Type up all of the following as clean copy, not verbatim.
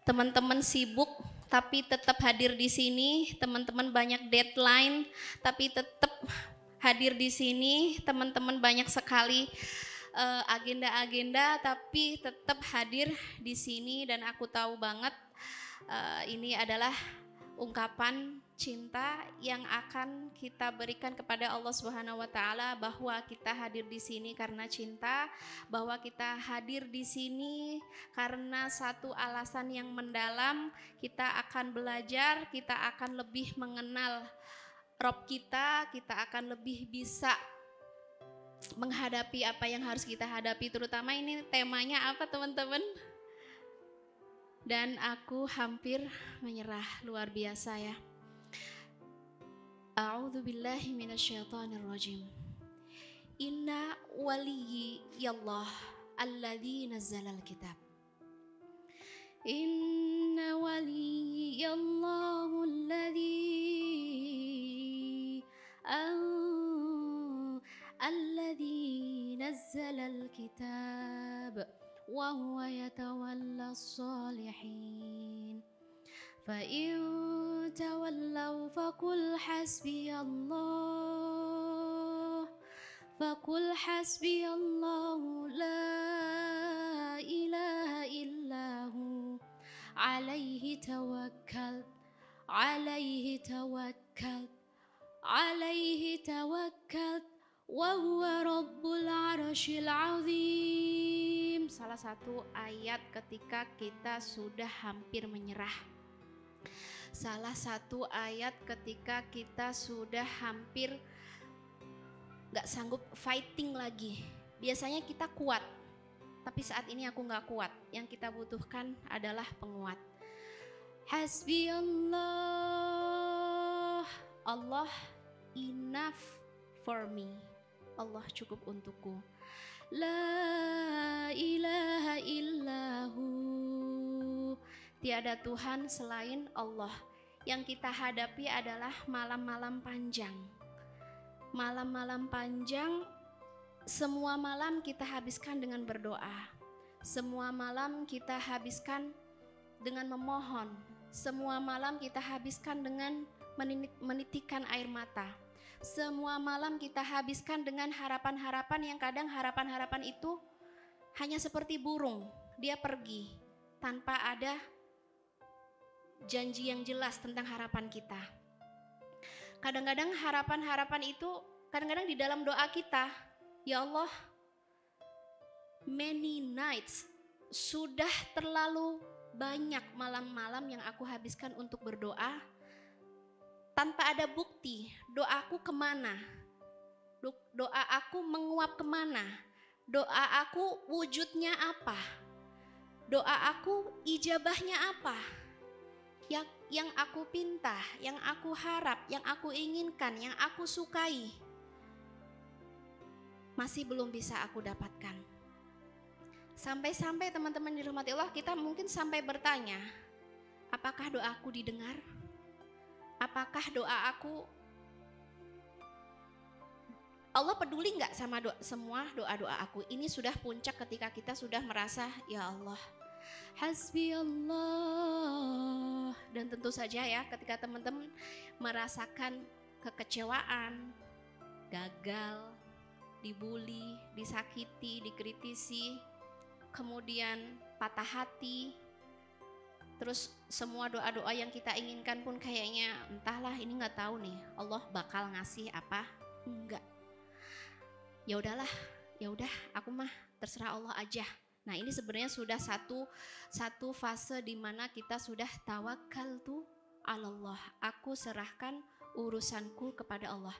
teman-teman sibuk tapi tetap hadir di sini, teman-teman banyak deadline tapi tetap hadir di sini, teman-teman banyak sekali agenda-agenda tapi tetap hadir di sini, dan aku tahu banget ini adalah ungkapan cinta yang akan kita berikan kepada Allah Subhanahu wa taala, bahwa kita hadir di sini karena cinta, bahwa kita hadir di sini karena satu alasan yang mendalam. Kita akan belajar, kita akan lebih mengenal Rob kita akan lebih bisa menghadapi apa yang harus kita hadapi, terutama ini temanya apa teman-teman? Dan aku hampir menyerah, luar biasa ya. A'udzu billahi minasyaitonir rajim. Inna waliyallah alladzi nazzalal kitab. Inna waliyallahu alladzi nazzalal kitab wa huwa yatawallas shalihin. فإن تولوا فقل حسبي الله لا إله إلا هو عليه توكلت وهو رب العرش العظيم. Salah satu ayat ketika kita sudah hampir menyerah. Salah satu ayat ketika kita sudah hampir gak sanggup fighting lagi. Biasanya kita kuat, tapi saat ini aku gak kuat. Yang kita butuhkan adalah penguat. Hasbi Allah enough for me. Allah cukup untukku. La ilaha illahu, tiada Tuhan selain Allah. Yang kita hadapi adalah malam-malam panjang. Malam-malam panjang, semua malam kita habiskan dengan berdoa. Semua malam kita habiskan dengan memohon. Semua malam kita habiskan dengan menitikan air mata. Semua malam kita habiskan dengan harapan-harapan yang kadang harapan-harapan itu hanya seperti burung. Dia pergi tanpa ada janji yang jelas tentang harapan kita. Kadang-kadang harapan-harapan itu kadang-kadang di dalam doa kita, ya Allah, many nights, sudah terlalu banyak malam-malam yang aku habiskan untuk berdoa tanpa ada bukti. Doaku kemana? Doa aku menguap kemana? Doa aku wujudnya apa? Doa aku ijabahnya apa? Yang aku pinta, yang aku harap, yang aku inginkan, yang aku sukai, masih belum bisa aku dapatkan. Sampai-sampai teman-teman dirahmati Allah, kita mungkin sampai bertanya, apakah doaku didengar? Apakah doa aku, Allah peduli gak sama semua doa-doa aku? Ini sudah puncak ketika kita sudah merasa, ya Allah, Hasbi Allah. Dan tentu saja ya, ketika teman-teman merasakan kekecewaan, gagal, dibully, disakiti, dikritisi, kemudian patah hati, terus semua doa-doa yang kita inginkan pun kayaknya entahlah, ini nggak tahu nih Allah bakal ngasih apa enggak. Ya udahlah, ya udah aku mah terserah Allah aja. Nah, ini sebenarnya sudah satu fase di mana kita sudah tawakkaltu 'alallah. Aku serahkan urusanku kepada Allah.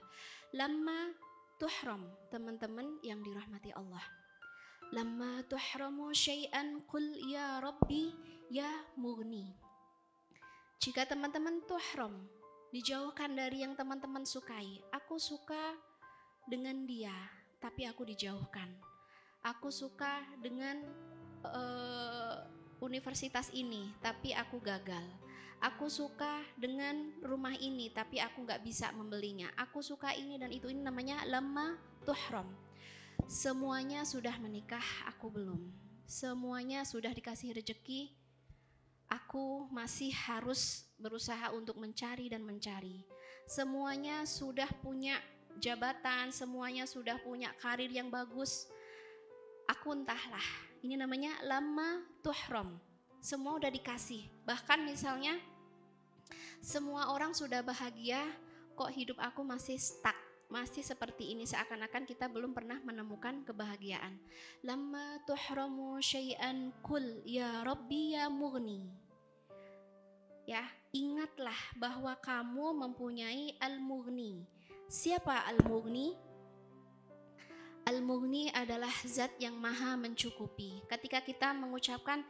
Lamma tuhram, teman-teman yang dirahmati Allah. Lamma tuhramu syai'an qul ya Rabbi ya mughni. Jika teman-teman tuhram, dijauhkan dari yang teman-teman sukai. Aku suka dengan dia, tapi aku dijauhkan. Aku suka dengan universitas ini, tapi aku gagal. Aku suka dengan rumah ini, tapi aku gak bisa membelinya. Aku suka ini dan itu, ini namanya lamma tuhram. Semuanya sudah menikah, aku belum. Semuanya sudah dikasih rezeki, aku aku masih harus berusaha untuk mencari dan mencari. Semuanya sudah punya jabatan, semuanya sudah punya karir yang bagus. Aku entahlah, ini namanya lama tuhram. Semua udah dikasih. Bahkan misalnya semua orang sudah bahagia, kok hidup aku masih stuck, masih seperti ini, seakan-akan kita belum pernah menemukan kebahagiaan. Lamma tuhramu syai'an kul ya Rabbi ya mughni. Ya, ingatlah bahwa kamu mempunyai al-mughni. Siapa al-mughni? Al-mughni adalah zat yang maha mencukupi. Ketika kita mengucapkan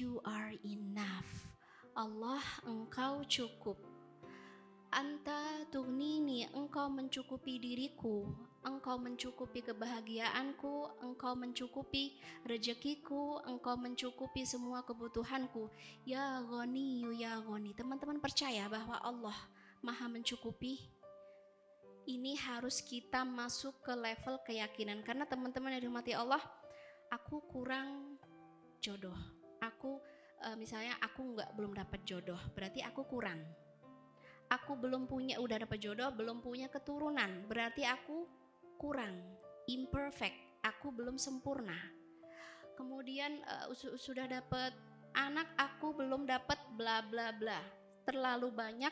you are enough, Allah, engkau cukup. Anta tughnini, engkau mencukupi diriku, engkau mencukupi kebahagiaanku, engkau mencukupi rezekiku, engkau mencukupi semua kebutuhanku. Ya Ghani, ya Ghani. Teman-teman percaya bahwa Allah maha mencukupi? Ini harus kita masuk ke level keyakinan. Karena teman-teman yang dirahmati Allah, aku kurang jodoh. Misalnya aku belum dapat jodoh, berarti aku kurang. Aku belum punya, udah dapat jodoh, belum punya keturunan, berarti aku kurang, imperfect, aku belum sempurna. Kemudian sudah dapat anak, aku belum dapat bla bla bla. Terlalu banyak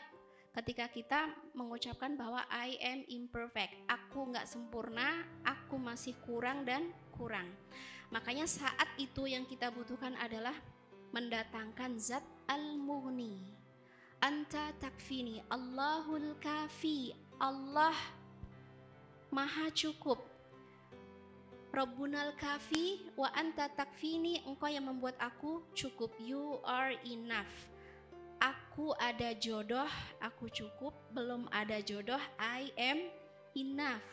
ketika kita mengucapkan bahwa I am imperfect, aku nggak sempurna, aku masih kurang dan kurang. Makanya saat itu yang kita butuhkan adalah mendatangkan zat al-mughni. Anta takfini, Allahul kafi, Allah maha cukup. Rabbunal kafi wa anta takfini, engkau yang membuat aku cukup. You are enough. Aku ada jodoh, aku cukup. Belum ada jodoh, I am enough.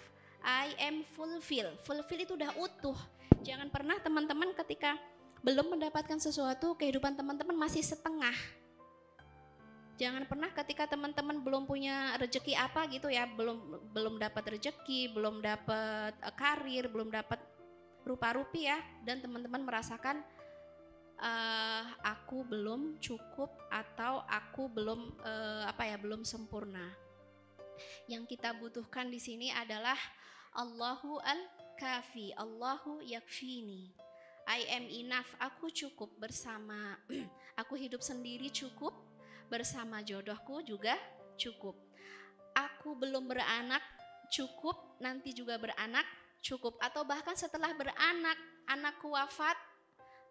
I am fulfill. Fulfill itu udah utuh. Jangan pernah teman-teman ketika belum mendapatkan sesuatu, kehidupan teman-teman masih setengah. Jangan pernah ketika teman-teman belum punya rezeki apa gitu ya, belum dapat rezeki, belum dapat karir, belum dapat rupa-rupi ya, dan teman-teman merasakan aku belum cukup atau aku belum belum sempurna. Yang kita butuhkan di sini adalah Allahu al-kafi, Allahu yakfini. I am enough, aku cukup bersama aku hidup sendiri cukup, bersama jodohku juga cukup. Aku belum beranak cukup, nanti juga beranak cukup. Atau bahkan setelah beranak, anakku wafat,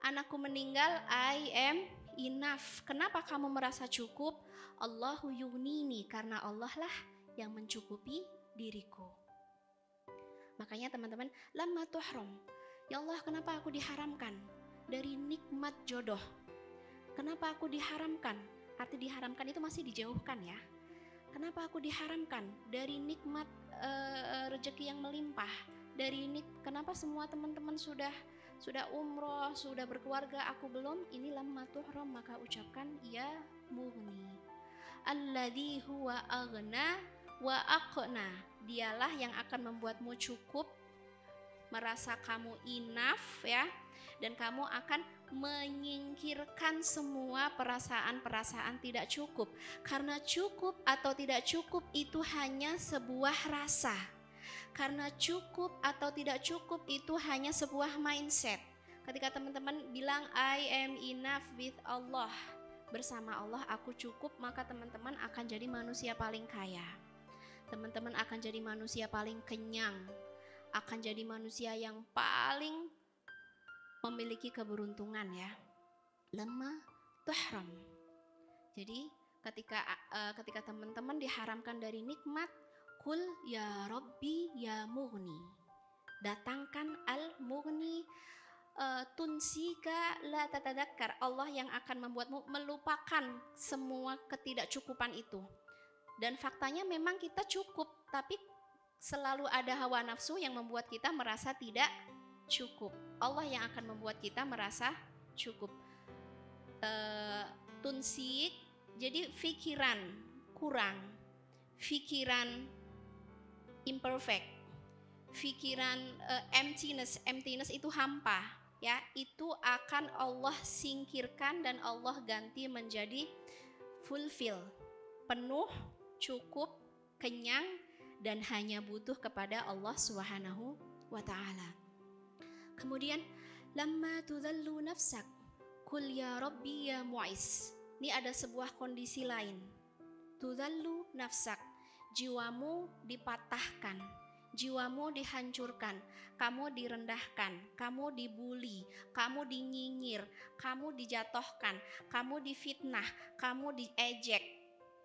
anakku meninggal, I am enough. Kenapa kamu merasa cukup? Allahu yughnini, karena Allah lah yang mencukupi diriku. Makanya teman-teman, lamma tuhram, ya Allah, kenapa aku diharamkan dari nikmat jodoh? Kenapa aku diharamkan? Arti diharamkan itu masih dijauhkan ya. Kenapa aku diharamkan dari nikmat rezeki yang melimpah? Kenapa semua teman-teman sudah umroh, sudah berkeluarga, aku belum? Ini lamma tuhram, maka ucapkan ya mughni. Alladzi huwa aghna wa aqna. Dialah yang akan membuatmu cukup, merasa kamu enough ya, dan kamu akan menyingkirkan semua perasaan-perasaan tidak cukup. Karena cukup atau tidak cukup itu hanya sebuah rasa. Karena cukup atau tidak cukup itu hanya sebuah mindset. Ketika teman-teman bilang I am enough with Allah, bersama Allah aku cukup, maka teman-teman akan jadi manusia paling kaya. Teman-teman akan jadi manusia paling kenyang, akan jadi manusia yang paling memiliki keberuntungan ya. Lamma tuhram. Jadi ketika teman-teman diharamkan dari nikmat, kul ya Rabbi ya mughni. Datangkan al-mughni, tunsika la tatadakkar. Allah yang akan membuatmu melupakan semua ketidakcukupan itu. Dan faktanya memang kita cukup, tapi selalu ada hawa nafsu yang membuat kita merasa tidak cukup. Allah yang akan membuat kita merasa cukup. Tunsik, jadi pikiran kurang, pikiran imperfect, pikiran emptiness itu hampa. ya, itu akan Allah singkirkan dan Allah ganti menjadi fulfill, penuh, cukup, kenyang, dan hanya butuh kepada Allah Subhanahu wa ta'ala. Kemudian lamma tudhallu nafsak kul ya rabbi ya mu'is. Ini ada sebuah kondisi lain. Tudhallu nafsak, jiwamu dipatahkan, jiwamu dihancurkan, kamu direndahkan, kamu dibuli, kamu dinyinyir, kamu dijatuhkan, kamu difitnah, kamu diejek,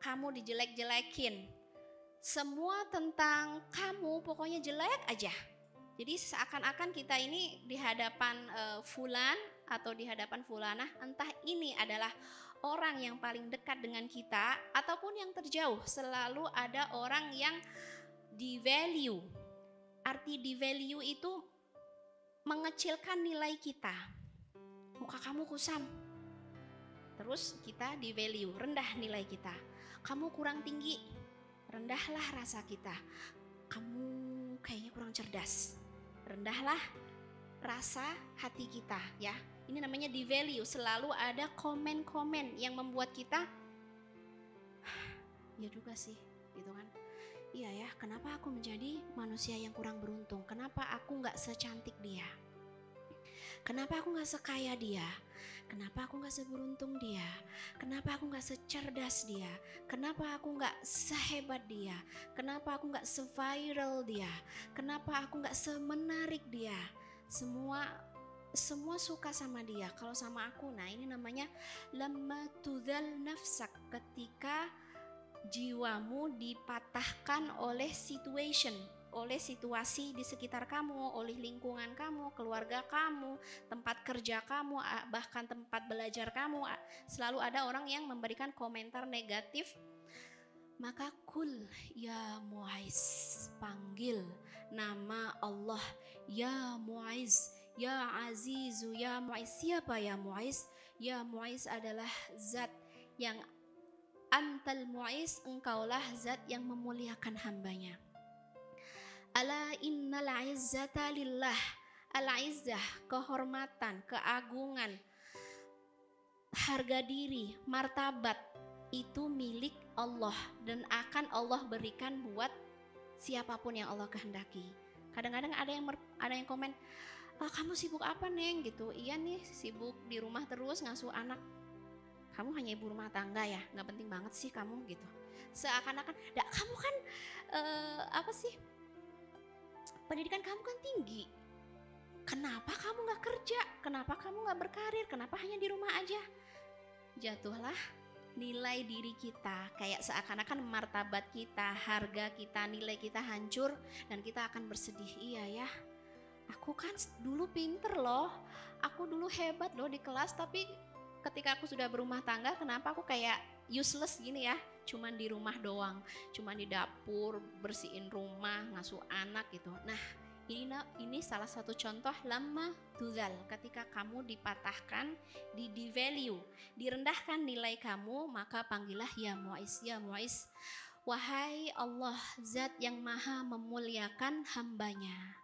kamu dijelek-jelekin. Semua tentang kamu pokoknya jelek aja. Jadi seakan-akan kita ini di hadapan fulan atau di hadapan fulanah, entah ini adalah orang yang paling dekat dengan kita ataupun yang terjauh, selalu ada orang yang di-value. Arti di-value itu mengecilkan nilai kita. Muka kamu kusam, terus kita di-value, rendah nilai kita. Kamu kurang tinggi, rendahlah rasa kita. Kamu kayaknya kurang cerdas, rendahlah rasa hati kita, ya. Ini namanya di-value. Selalu ada komen-komen yang membuat kita ya juga sih, gitu kan. Iya ya, kenapa aku menjadi manusia yang kurang beruntung? Kenapa aku gak secantik dia? Kenapa aku gak sekaya dia? Kenapa aku gak seberuntung dia? Kenapa aku gak secerdas dia? Kenapa aku gak sehebat dia? Kenapa aku gak se-viral dia? Kenapa aku gak semenarik dia? Semua suka sama dia. Kalau sama aku, nah ini namanya lamma tudhal nafsak, ketika jiwamu dipatahkan oleh situation, oleh situasi di sekitar kamu, oleh lingkungan kamu, keluarga kamu, tempat kerja kamu, bahkan tempat belajar kamu. Selalu ada orang yang memberikan komentar negatif. Maka kul ya Mu'izz, panggil nama Allah, ya Mu'izz, ya Azizu, ya Mu'izz. Siapa ya Mu'izz? Ya Mu'izz adalah zat yang antal Mu'izz, engkaulah zat yang memuliakan hambanya. Ala innal izzata lillah. Al-izzah, kehormatan, keagungan, harga diri, martabat itu milik Allah dan akan Allah berikan buat siapapun yang Allah kehendaki. Kadang-kadang ada yang komen, kamu sibuk apa Neng gitu? Iya nih, sibuk di rumah terus ngasuh anak. Kamu hanya ibu rumah tangga ya, nggak penting banget sih kamu gitu. Seakan-akan, kamu kan pendidikan kamu kan tinggi. Kenapa kamu nggak kerja? Kenapa kamu nggak berkarir? Kenapa hanya di rumah aja? Jatuhlah nilai diri kita, kayak seakan-akan martabat kita, harga kita, nilai kita hancur dan kita akan bersedih. Iya ya, aku kan dulu pinter loh, aku dulu hebat loh di kelas, tapi ketika aku sudah berumah tangga, kenapa aku kayak useless gini ya, cuman di rumah doang, cuman di dapur, bersihin rumah, ngasuh anak gitu. Nah, ini salah satu contoh lamma tudhal, ketika kamu dipatahkan, di-value, direndahkan nilai kamu, maka panggillah ya Mu'izz, ya Mu'izz. Wahai Allah, zat yang maha memuliakan hambanya.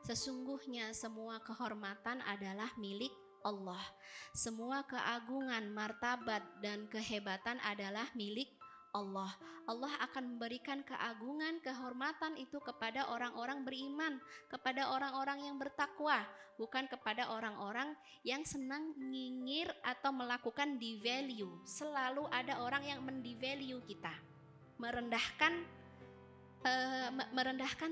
Sesungguhnya semua kehormatan adalah milik Allah. Semua keagungan, martabat, dan kehebatan adalah milik Allah. Allah akan memberikan keagungan, kehormatan itu kepada orang-orang beriman, kepada orang-orang yang bertakwa, bukan kepada orang-orang yang senang nyinyir atau melakukan devalue. Selalu ada orang yang mendevalue kita, merendahkan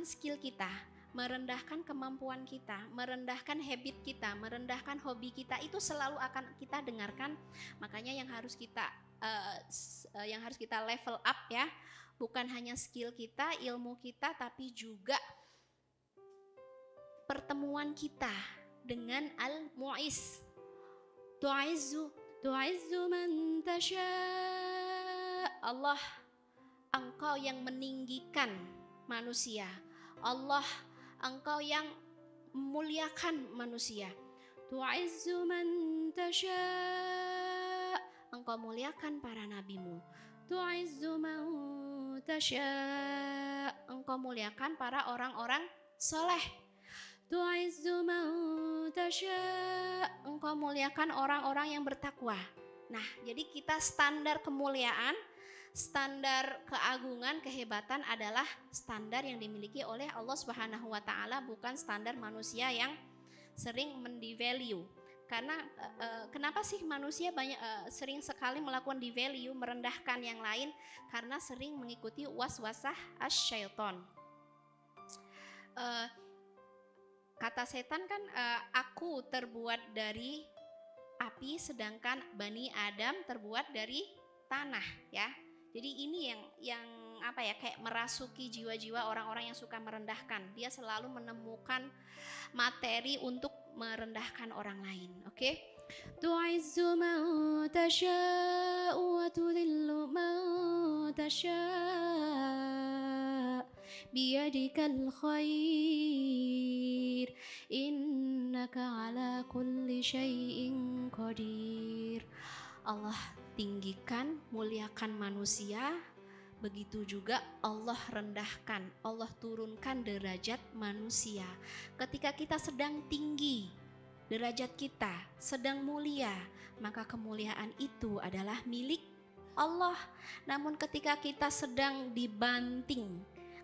skill kita, merendahkan kemampuan kita, merendahkan habit kita, merendahkan hobi kita. Itu selalu akan kita dengarkan. Makanya yang harus kita level up ya, bukan hanya skill kita, ilmu kita, tapi juga pertemuan kita dengan Al-Mu'izz. Tu'izzu man tasha. Allah, engkau yang meninggikan manusia. Allah, engkau yang memuliakan manusia. Tu'izzu man tasha. Engkau muliakan para nabimu. Tu'izzu man tasha. Engkau muliakan para orang-orang soleh. Tu'izzu man tasya. Engkau muliakan orang-orang yang bertakwa. Nah, jadi kita standar kemuliaan, standar keagungan, kehebatan adalah standar yang dimiliki oleh Allah Subhanahu wa taala, bukan standar manusia yang sering mendevalue. Karena kenapa sih manusia sering sekali melakukan devalue, merendahkan yang lain? Karena sering mengikuti waswasah asyaiton. Kata setan kan, aku terbuat dari api, sedangkan Bani Adam terbuat dari tanah, ya. Jadi ini yang apa ya, kayak merasuki jiwa-jiwa orang-orang yang suka merendahkan. Dia selalu menemukan materi untuk merendahkan orang lain. Oke? Tu'izzu man tasya' wa tudhillu man tasya' biyadikal khair innaka ala kulli syai'in qadir. Allah tinggikan, muliakan manusia, begitu juga Allah rendahkan, Allah turunkan derajat manusia. Ketika kita sedang tinggi, derajat kita sedang mulia, maka kemuliaan itu adalah milik Allah. Namun ketika kita sedang dibanting,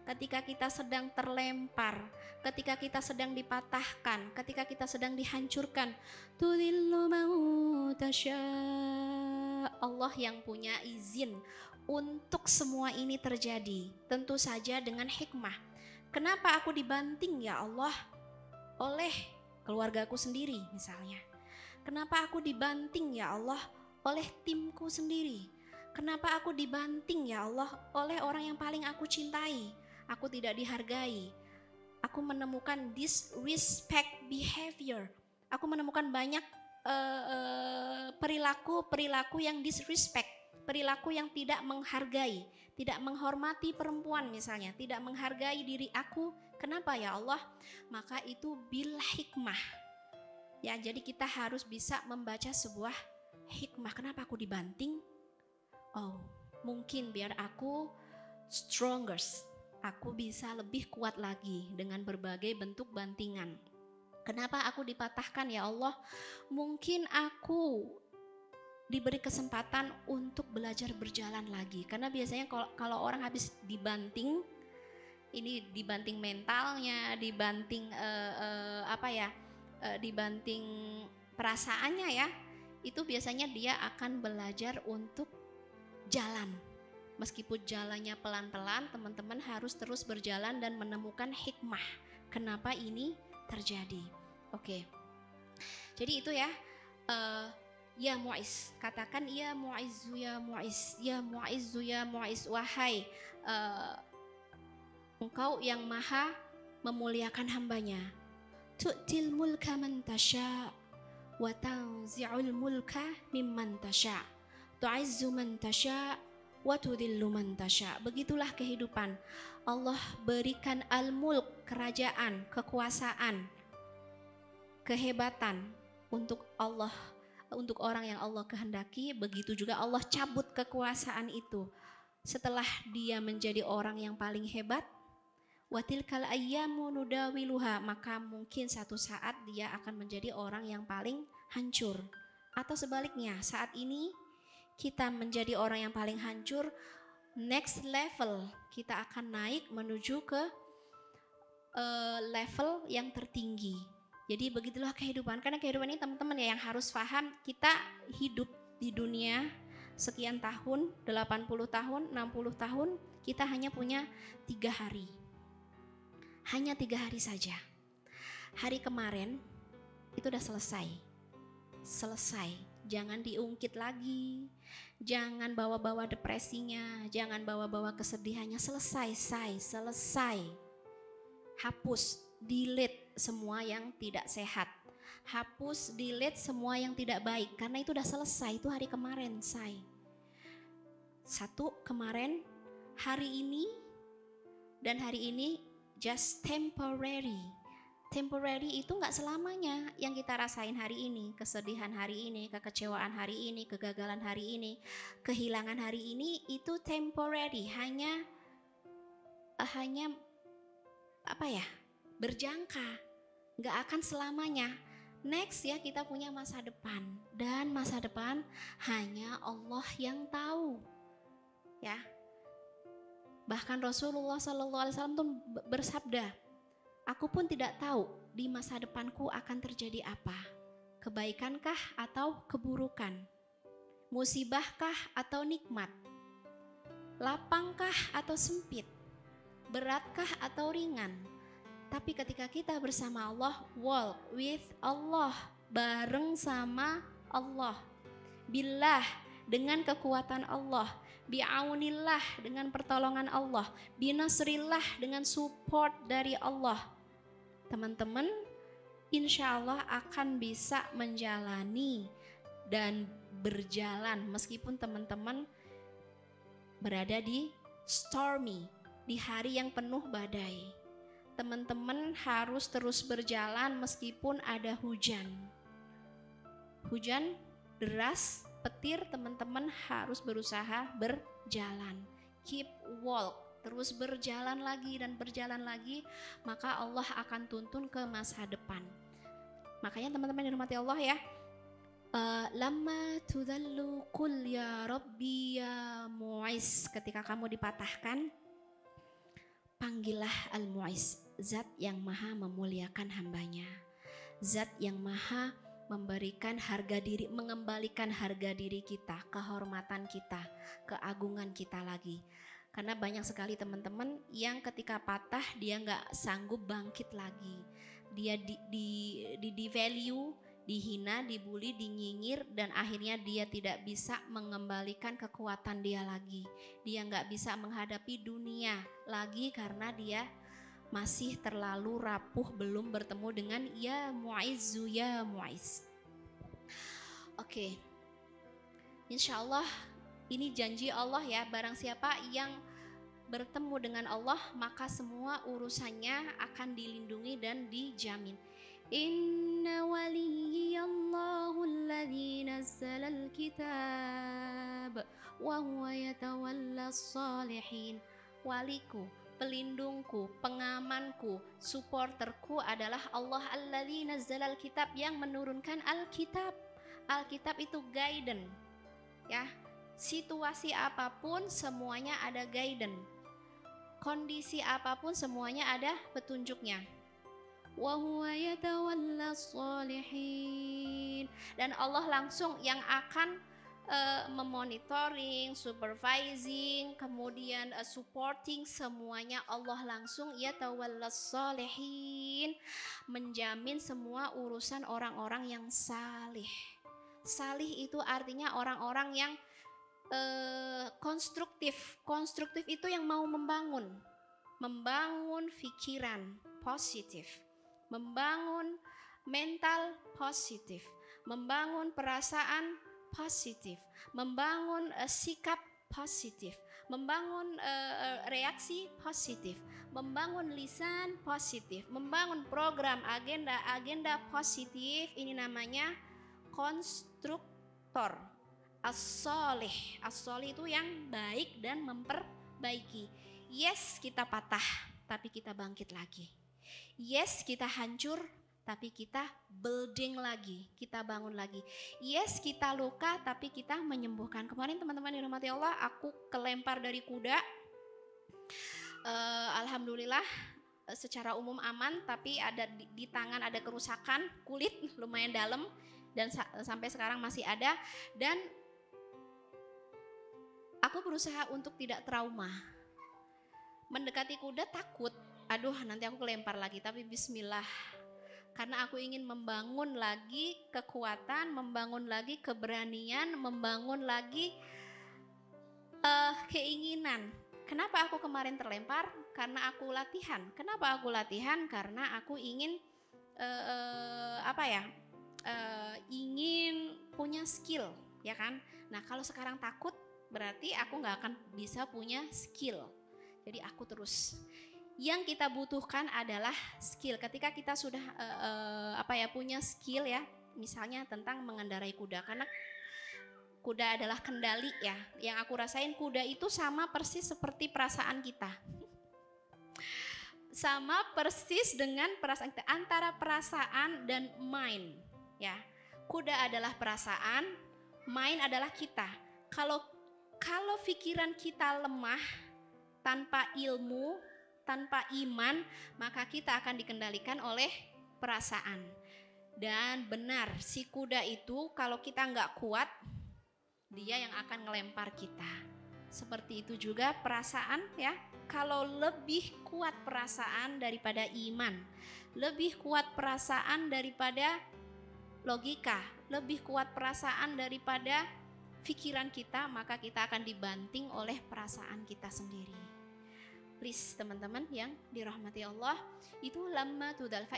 ketika kita sedang terlempar, ketika kita sedang dipatahkan, ketika kita sedang dihancurkan, tudhillu man tasya. Allah yang punya izin untuk semua ini terjadi, tentu saja dengan hikmah. Kenapa aku dibanting ya Allah? Oleh keluargaku sendiri misalnya. Kenapa aku dibanting ya Allah? Oleh timku sendiri. Kenapa aku dibanting ya Allah? Oleh orang yang paling aku cintai. Aku tidak dihargai. Aku menemukan disrespect behavior. Aku menemukan banyak perilaku yang disrespect, perilaku yang tidak menghargai, tidak menghormati perempuan misalnya, tidak menghargai diri aku. Kenapa ya Allah? Maka itu bil hikmah. Ya, jadi kita harus bisa membaca sebuah hikmah. Kenapa aku dibanting? Oh, mungkin biar aku stronger. Aku bisa lebih kuat lagi dengan berbagai bentuk bantingan. Kenapa aku dipatahkan ya Allah? Mungkin aku diberi kesempatan untuk belajar berjalan lagi. Karena biasanya kalau orang habis dibanting, ini dibanting mentalnya, dibanting dibanting perasaannya ya, itu biasanya dia akan belajar untuk jalan. Meskipun jalannya pelan-pelan, teman-teman harus terus berjalan dan menemukan hikmah. Kenapa ini terjadi? Oke. Jadi itu ya. Ya Mu'iz, katakan ya Mu'izzu ya Mu'iz, ya Mu'izzu ya Mu'iz, wahai Engkau yang maha memuliakan hambanya. Tu'til mulka man tasya' wa tanzi'ul mulka mimman tasya', tu'izzu man tasya' wa tudhillu man tasya'. Begitulah kehidupan. Allah berikan al-mulk, kerajaan, kekuasaan, kehebatan untuk Allah, untuk orang yang Allah kehendaki. Begitu juga Allah cabut kekuasaan itu setelah dia menjadi orang yang paling hebat. Watilkal ayyamu nudawiluha, maka mungkin satu saat dia akan menjadi orang yang paling hancur. Atau sebaliknya, saat ini kita menjadi orang yang paling hancur, next level kita akan naik menuju ke level yang tertinggi. Jadi begitulah kehidupan. Karena kehidupan ini teman-teman ya yang harus paham, kita hidup di dunia sekian tahun, 80 tahun, 60 tahun, kita hanya punya 3 hari. Hanya 3 hari saja. Hari kemarin itu udah selesai. Selesai. Jangan diungkit lagi. Jangan bawa-bawa depresinya, jangan bawa-bawa kesedihannya. Selesai. Hapus, delete semua yang tidak sehat. Hapus, delete semua yang tidak baik. Karena itu udah selesai, itu hari kemarin, say. Satu kemarin, hari ini, dan hari ini just temporary. Temporary itu gak selamanya yang kita rasain hari ini. Kesedihan hari ini, kekecewaan hari ini, kegagalan hari ini, kehilangan hari ini, itu temporary. Hanya berjangka. nggak akan selamanya. Next ya, kita punya masa depan, dan masa depan hanya Allah yang tahu. Ya, bahkan Rasulullah SAW tuh bersabda, aku pun tidak tahu di masa depanku akan terjadi apa, kebaikankah atau keburukan, musibahkah atau nikmat, lapangkah atau sempit, beratkah atau ringan. Tapi ketika kita bersama Allah, walk with Allah, bareng sama Allah, billah dengan kekuatan Allah, bi'aunillah dengan pertolongan Allah, binasrillah dengan support dari Allah, teman-teman insya Allah akan bisa menjalani dan berjalan meskipun teman-teman berada di stormy, di hari yang penuh badai. Teman-teman harus terus berjalan meskipun ada hujan. Hujan deras, petir, teman-teman harus berusaha berjalan. Keep walk, terus berjalan lagi dan berjalan lagi, maka Allah akan tuntun ke masa depan. Makanya teman-teman dirahmati Allah ya, lama tudallu qul ya rabbi ya mu'is, ketika kamu dipatahkan, panggillah al-mu'is, zat yang maha memuliakan hambanya, zat yang maha memberikan harga diri, mengembalikan harga diri kita, kehormatan kita, keagungan kita lagi. Karena banyak sekali teman-teman yang ketika patah dia nggak sanggup bangkit lagi, dia di value, dihina, dibully, dinyinyir, dan akhirnya dia tidak bisa mengembalikan kekuatan dia lagi. Dia nggak bisa menghadapi dunia lagi karena dia masih terlalu rapuh, belum bertemu dengan ya mu'izzu ya mu'iz. Oke, insya Allah ini janji Allah ya, barang siapa yang bertemu dengan Allah maka semua urusannya akan dilindungi dan dijamin. Inna waliyallahu alladzi nazzalal kitab wa huwa yatawallas shalihin. Waliku, pelindungku, pengamanku, supporterku adalah Allah alladzi nazzalal kitab, yang menurunkan Alkitab. Alkitab itu guidance ya. Situasi apapun semuanya ada guidance. Kondisi apapun semuanya ada petunjuknya. Wa huwa yatawallas shalihin. Dan Allah langsung yang akan memonitoring, supervising, kemudian supporting, semuanya Allah langsung yatawallas shalihin, menjamin semua urusan orang-orang yang salih. Salih itu artinya orang-orang yang konstruktif. Konstruktif itu yang mau membangun pikiran positif, membangun mental positif, membangun perasaan positif, membangun sikap positif, membangun reaksi positif, membangun lisan positif, membangun program agenda positif. Ini namanya konstruktor. As-solih itu yang baik dan memperbaiki. Yes, kita patah tapi kita bangkit lagi. Yes, kita hancur tapi kita building lagi, kita bangun lagi. Yes, kita luka tapi kita menyembuhkan. Kemarin teman-teman dirahmati Allah, aku kelempar dari kuda. Alhamdulillah secara umum aman, tapi ada di tangan ada kerusakan kulit lumayan dalam dan sampai sekarang masih ada. Dan aku berusaha untuk tidak trauma. Mendekati kuda takut, aduh nanti aku kelempar lagi, tapi bismillah. Karena aku ingin membangun lagi kekuatan, membangun lagi keberanian, membangun lagi keinginan. Kenapa aku kemarin terlempar? Karena aku latihan. Kenapa aku latihan? Karena aku ingin ingin punya skill, ya kan? Nah kalau sekarang takut, berarti aku nggak akan bisa punya skill. Jadi aku terus. Yang kita butuhkan adalah skill. Ketika kita sudah punya skill ya, misalnya tentang mengendarai kuda, karena kuda adalah kendali ya. Yang aku rasain kuda itu sama persis seperti perasaan kita. sama persis dengan perasaan kita, antara perasaan dan mind ya. Kuda adalah perasaan, mind adalah kita. Kalau pikiran kita lemah, tanpa ilmu, tanpa iman, maka kita akan dikendalikan oleh perasaan. Dan benar, si kuda itu kalau kita nggak kuat, dia yang akan ngelempar kita. Seperti itu juga perasaan ya. Kalau lebih kuat perasaan daripada iman, lebih kuat perasaan daripada logika, lebih kuat perasaan daripada pikiran kita, maka kita akan dibanting oleh perasaan kita sendiri. Please teman-teman yang dirahmati Allah, itu lamma tudal fa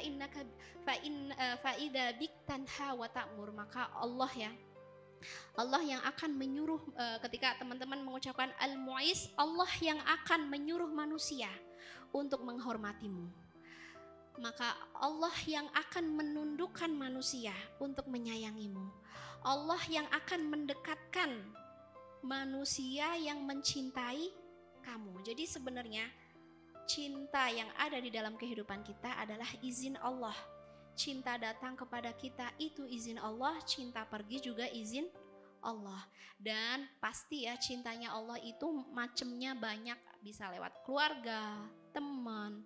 idza bik tanha wa ta'mur, maka Allah yang akan menyuruh, ketika teman-teman mengucapkan Al-Mu'iz, Allah yang akan menyuruh manusia untuk menghormatimu. Maka Allah yang akan menundukkan manusia untuk menyayangimu. Allah yang akan mendekatkan manusia yang mencintai kamu. Jadi sebenarnya cinta yang ada di dalam kehidupan kita adalah izin Allah. Cinta datang kepada kita itu izin Allah, cinta pergi juga izin Allah. Dan pasti ya, cintanya Allah itu macamnya banyak, bisa lewat keluarga, teman,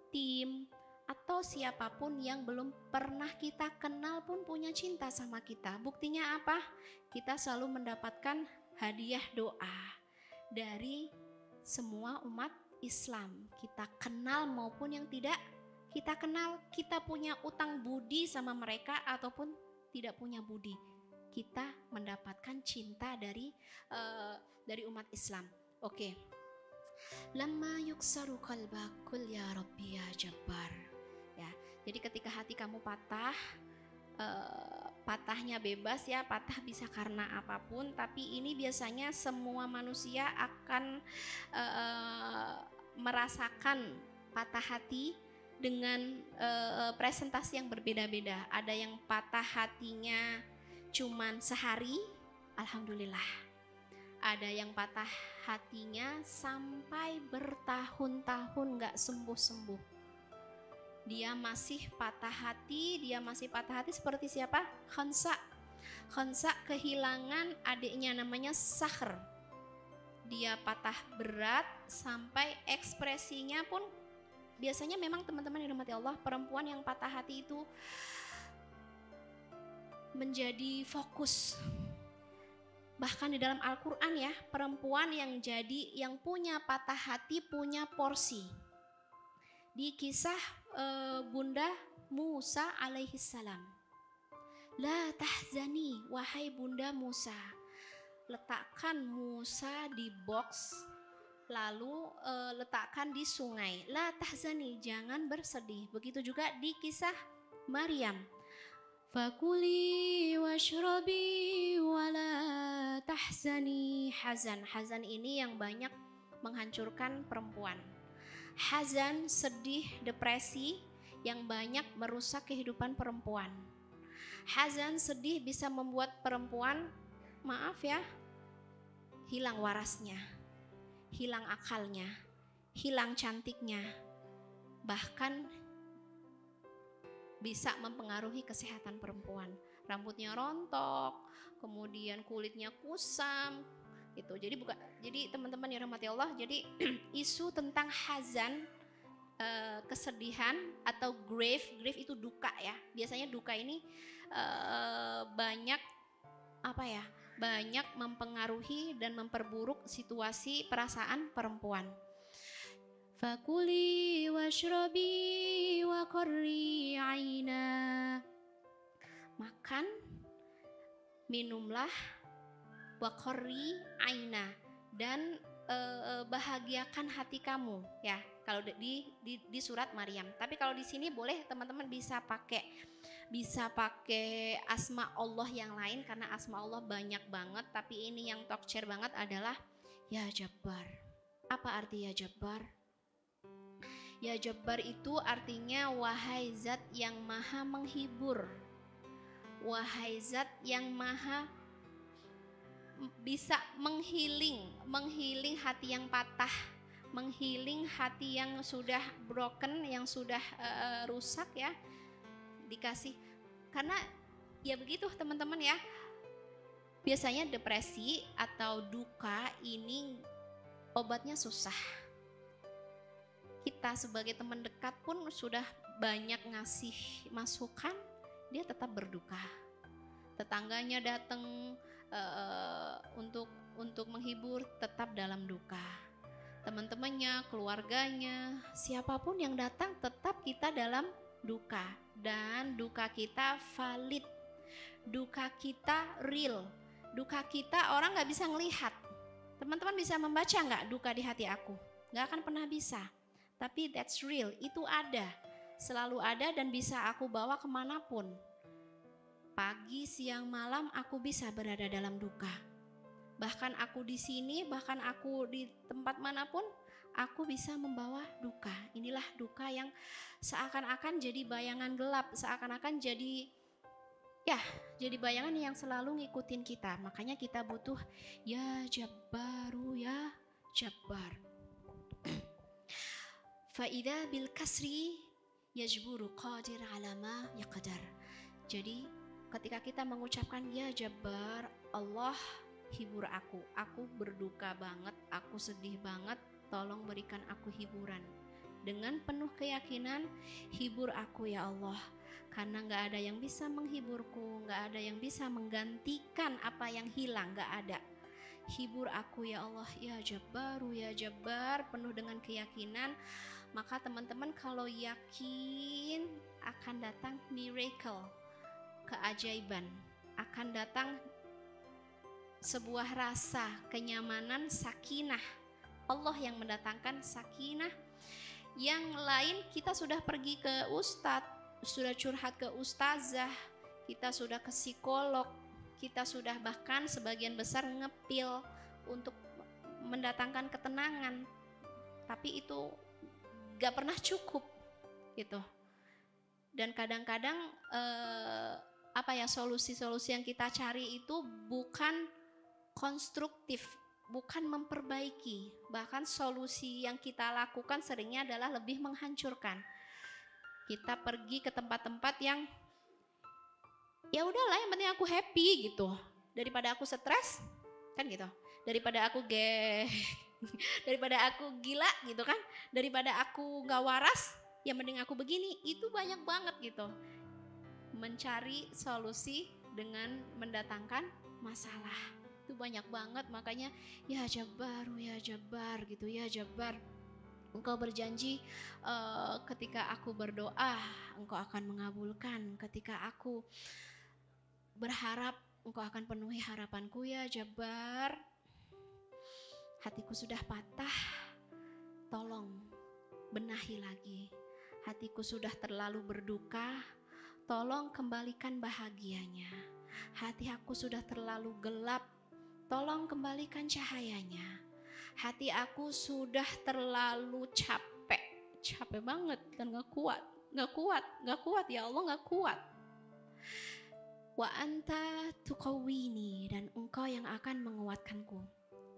tim, atau siapapun yang belum pernah kita kenal pun punya cinta sama kita. Buktinya apa? Kita selalu mendapatkan hadiah doa dari semua umat Islam, kita kenal maupun yang tidak kita kenal. Kita punya utang budi sama mereka ataupun tidak punya budi, kita mendapatkan cinta dari umat Islam. Oke. Lamma yuksaru qalbakul ya Rabbi ya Jabbar. Ya, jadi ketika hati kamu patah, patahnya bebas ya, patah bisa karena apapun, tapi ini biasanya semua manusia akan merasakan patah hati dengan presentasi yang berbeda-beda. Ada yang patah hatinya cuman sehari, alhamdulillah. Ada yang patah hatinya sampai bertahun-tahun gak sembuh-sembuh. Dia masih patah hati seperti siapa? Khansa kehilangan adiknya namanya Sakhr. Dia patah berat sampai ekspresinya pun, biasanya memang teman-teman yang dirahmati Allah, perempuan yang patah hati itu menjadi fokus. Bahkan di dalam Al-Quran ya, perempuan yang punya patah hati punya porsi. Di kisah Bunda Musa alaihissalam, la tahzani wahai Bunda Musa, letakkan Musa di box, lalu letakkan di sungai. La tahzani, jangan bersedih. Begitu juga di kisah Maryam, fakuli washrabi wala tahzani. Hazan ini yang banyak menghancurkan perempuan. Hazan, sedih, depresi yang banyak merusak kehidupan perempuan. Hazan, sedih bisa membuat perempuan, maaf ya, hilang warasnya, hilang akalnya, hilang cantiknya, bahkan bisa mempengaruhi kesehatan perempuan. Rambutnya rontok, kemudian kulitnya kusam gitu. Jadi teman-teman yang rahmati Allah, jadi isu tentang hazan, kesedihan atau grief itu duka ya. Biasanya duka ini banyak mempengaruhi dan memperburuk situasi perasaan perempuan. Fakuli washrabi wa qarri aina. Makan, minumlah, wa qarri aina, dan bahagiakan hati kamu ya. Kalau di surat Maryam. Tapi kalau di sini boleh teman-teman bisa pakai asma Allah yang lain, karena asma Allah banyak banget. Tapi ini yang talk share banget adalah ya Jabbar. Apa arti ya Jabbar? Ya Jabbar itu artinya wahai zat yang maha menghibur, wahai zat yang maha bisa menghiling hati yang patah, menghealing hati yang sudah broken, yang sudah rusak ya, dikasih. Karena ya begitu teman-teman ya, biasanya depresi atau duka ini obatnya susah. Kita sebagai teman dekat pun sudah banyak ngasih masukan, dia tetap berduka. Tetangganya datang untuk menghibur, tetap dalam duka. Teman-temannya, keluarganya, siapapun yang datang tetap kita dalam duka. Dan duka kita valid, duka kita real, duka kita orang gak bisa ngelihat. Teman-teman bisa membaca gak duka di hati aku? Gak akan pernah bisa. Tapi that's real, itu ada, selalu ada dan bisa aku bawa kemanapun. Pagi, siang, malam aku bisa berada dalam duka. Bahkan aku di sini, bahkan aku di tempat manapun, aku bisa membawa duka. Inilah duka yang seakan-akan jadi bayangan gelap, seakan-akan jadi bayangan yang selalu ngikutin kita. Makanya kita butuh ya Jabbaru ya Jabbar. Fa'idha bil kasri yajburu qadir ala ma yaqdar. Jadi ketika kita mengucapkan ya Jabbar, Allah hibur aku berduka banget, aku sedih banget, tolong berikan aku hiburan. Dengan penuh keyakinan, hibur aku ya Allah, karena gak ada yang bisa menghiburku, gak ada yang bisa menggantikan apa yang hilang, gak ada. Hibur aku ya Allah, ya Jabbaru ya Jabbar, penuh dengan keyakinan. Maka teman-teman kalau yakin akan datang miracle, keajaiban, akan datang sebuah rasa kenyamanan, sakinah. Allah yang mendatangkan sakinah. Yang lain kita sudah pergi ke ustadz, sudah curhat ke ustazah, kita sudah ke psikolog, kita sudah bahkan sebagian besar ngepil untuk mendatangkan ketenangan. Tapi itu gak pernah cukup gitu. Dan kadang-kadang solusi-solusi yang kita cari itu bukan konstruktif, bukan memperbaiki. Bahkan solusi yang kita lakukan seringnya adalah lebih menghancurkan. Kita pergi ke tempat-tempat yang ya udahlah, yang penting aku happy gitu. Daripada aku stres, kan gitu. Daripada aku daripada aku gila gitu kan, daripada aku gak waras, yang mending aku begini. Itu banyak banget gitu, mencari solusi dengan mendatangkan masalah. Itu banyak banget. Makanya ya Jabbaru ya Jabbar gitu, ya Jabbar, Engkau berjanji ketika aku berdoa Engkau akan mengabulkan, ketika aku berharap Engkau akan penuhi harapanku ya Jabbar. Hatiku sudah patah, tolong benahi lagi. Hatiku sudah terlalu berduka, tolong kembalikan bahagianya. Hati aku sudah terlalu gelap, tolong kembalikan cahayanya. Hati aku sudah terlalu capek banget dan gak kuat ya Allah, gak kuat. Wa anta tuqawwini, dan Engkau yang akan menguatkanku.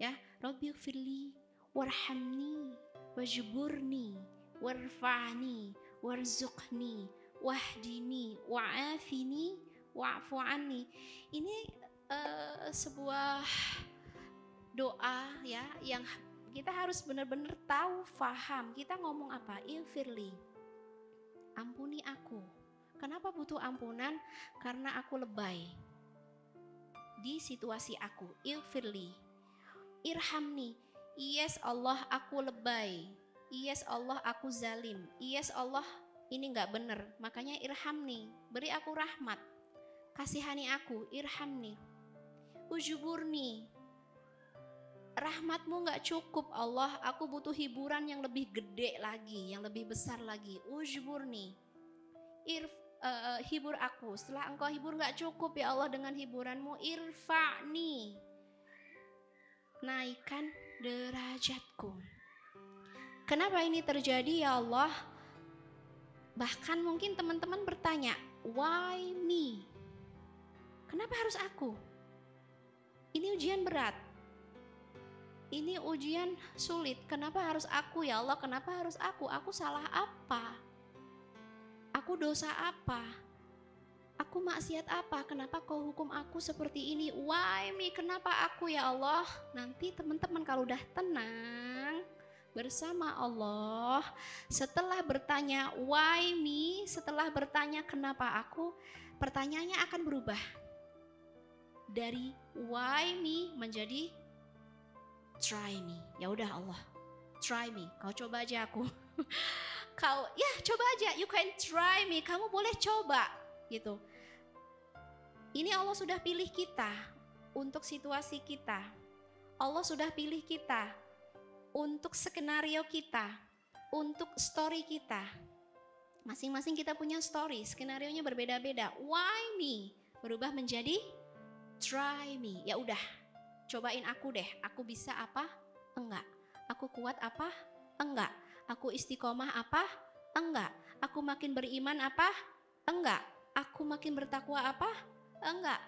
Ya, Rabbighfirli warhamni wajburni warfa'ni warzuqni wahdini wa'afini wa'fu anni. Ini sebuah doa ya, yang kita harus benar-benar tahu, faham. Kita ngomong apa? Ighfirli, ampuni aku. Kenapa butuh ampunan? Karena aku lebay di situasi aku. Ighfirli, irhamni, yes Allah aku lebay, yes Allah aku zalim, yes Allah ini gak bener, makanya irhamni, beri aku rahmat, kasihani aku. Irhamni, ujuburni, rahmatmu gak cukup Allah, aku butuh hiburan yang lebih gede lagi, yang lebih besar lagi. Ujuburni, hibur aku. Setelah Engkau hibur gak cukup ya Allah dengan hiburanmu. Irfa'ni, naikkan derajatku. Kenapa ini terjadi ya Allah? Bahkan mungkin teman-teman bertanya, why me? Kenapa harus aku? Ini ujian berat. ini ujian sulit. Kenapa harus aku ya Allah? Kenapa harus aku? Aku salah apa? Aku dosa apa? Aku maksiat apa? Kenapa kau hukum aku seperti ini? Why me? Kenapa aku ya Allah? Nanti teman-teman kalau udah tenang bersama Allah, setelah bertanya why me, setelah bertanya kenapa aku, pertanyaannya akan berubah. Dari why me menjadi try me. Ya udah Allah, try me. Kau coba aja aku. Kau ya coba aja, you can try me. Kamu boleh coba gitu. Ini Allah sudah pilih kita untuk situasi kita. Allah sudah pilih kita untuk skenario kita, untuk story kita. Masing-masing kita punya story, skenarionya berbeda-beda. Why me? Berubah menjadi try me. Ya udah, cobain aku deh. Aku bisa apa? Enggak. Aku kuat apa? Enggak. Aku istiqomah apa? Enggak. Aku makin beriman apa? Enggak. Aku makin bertakwa apa? Enggak.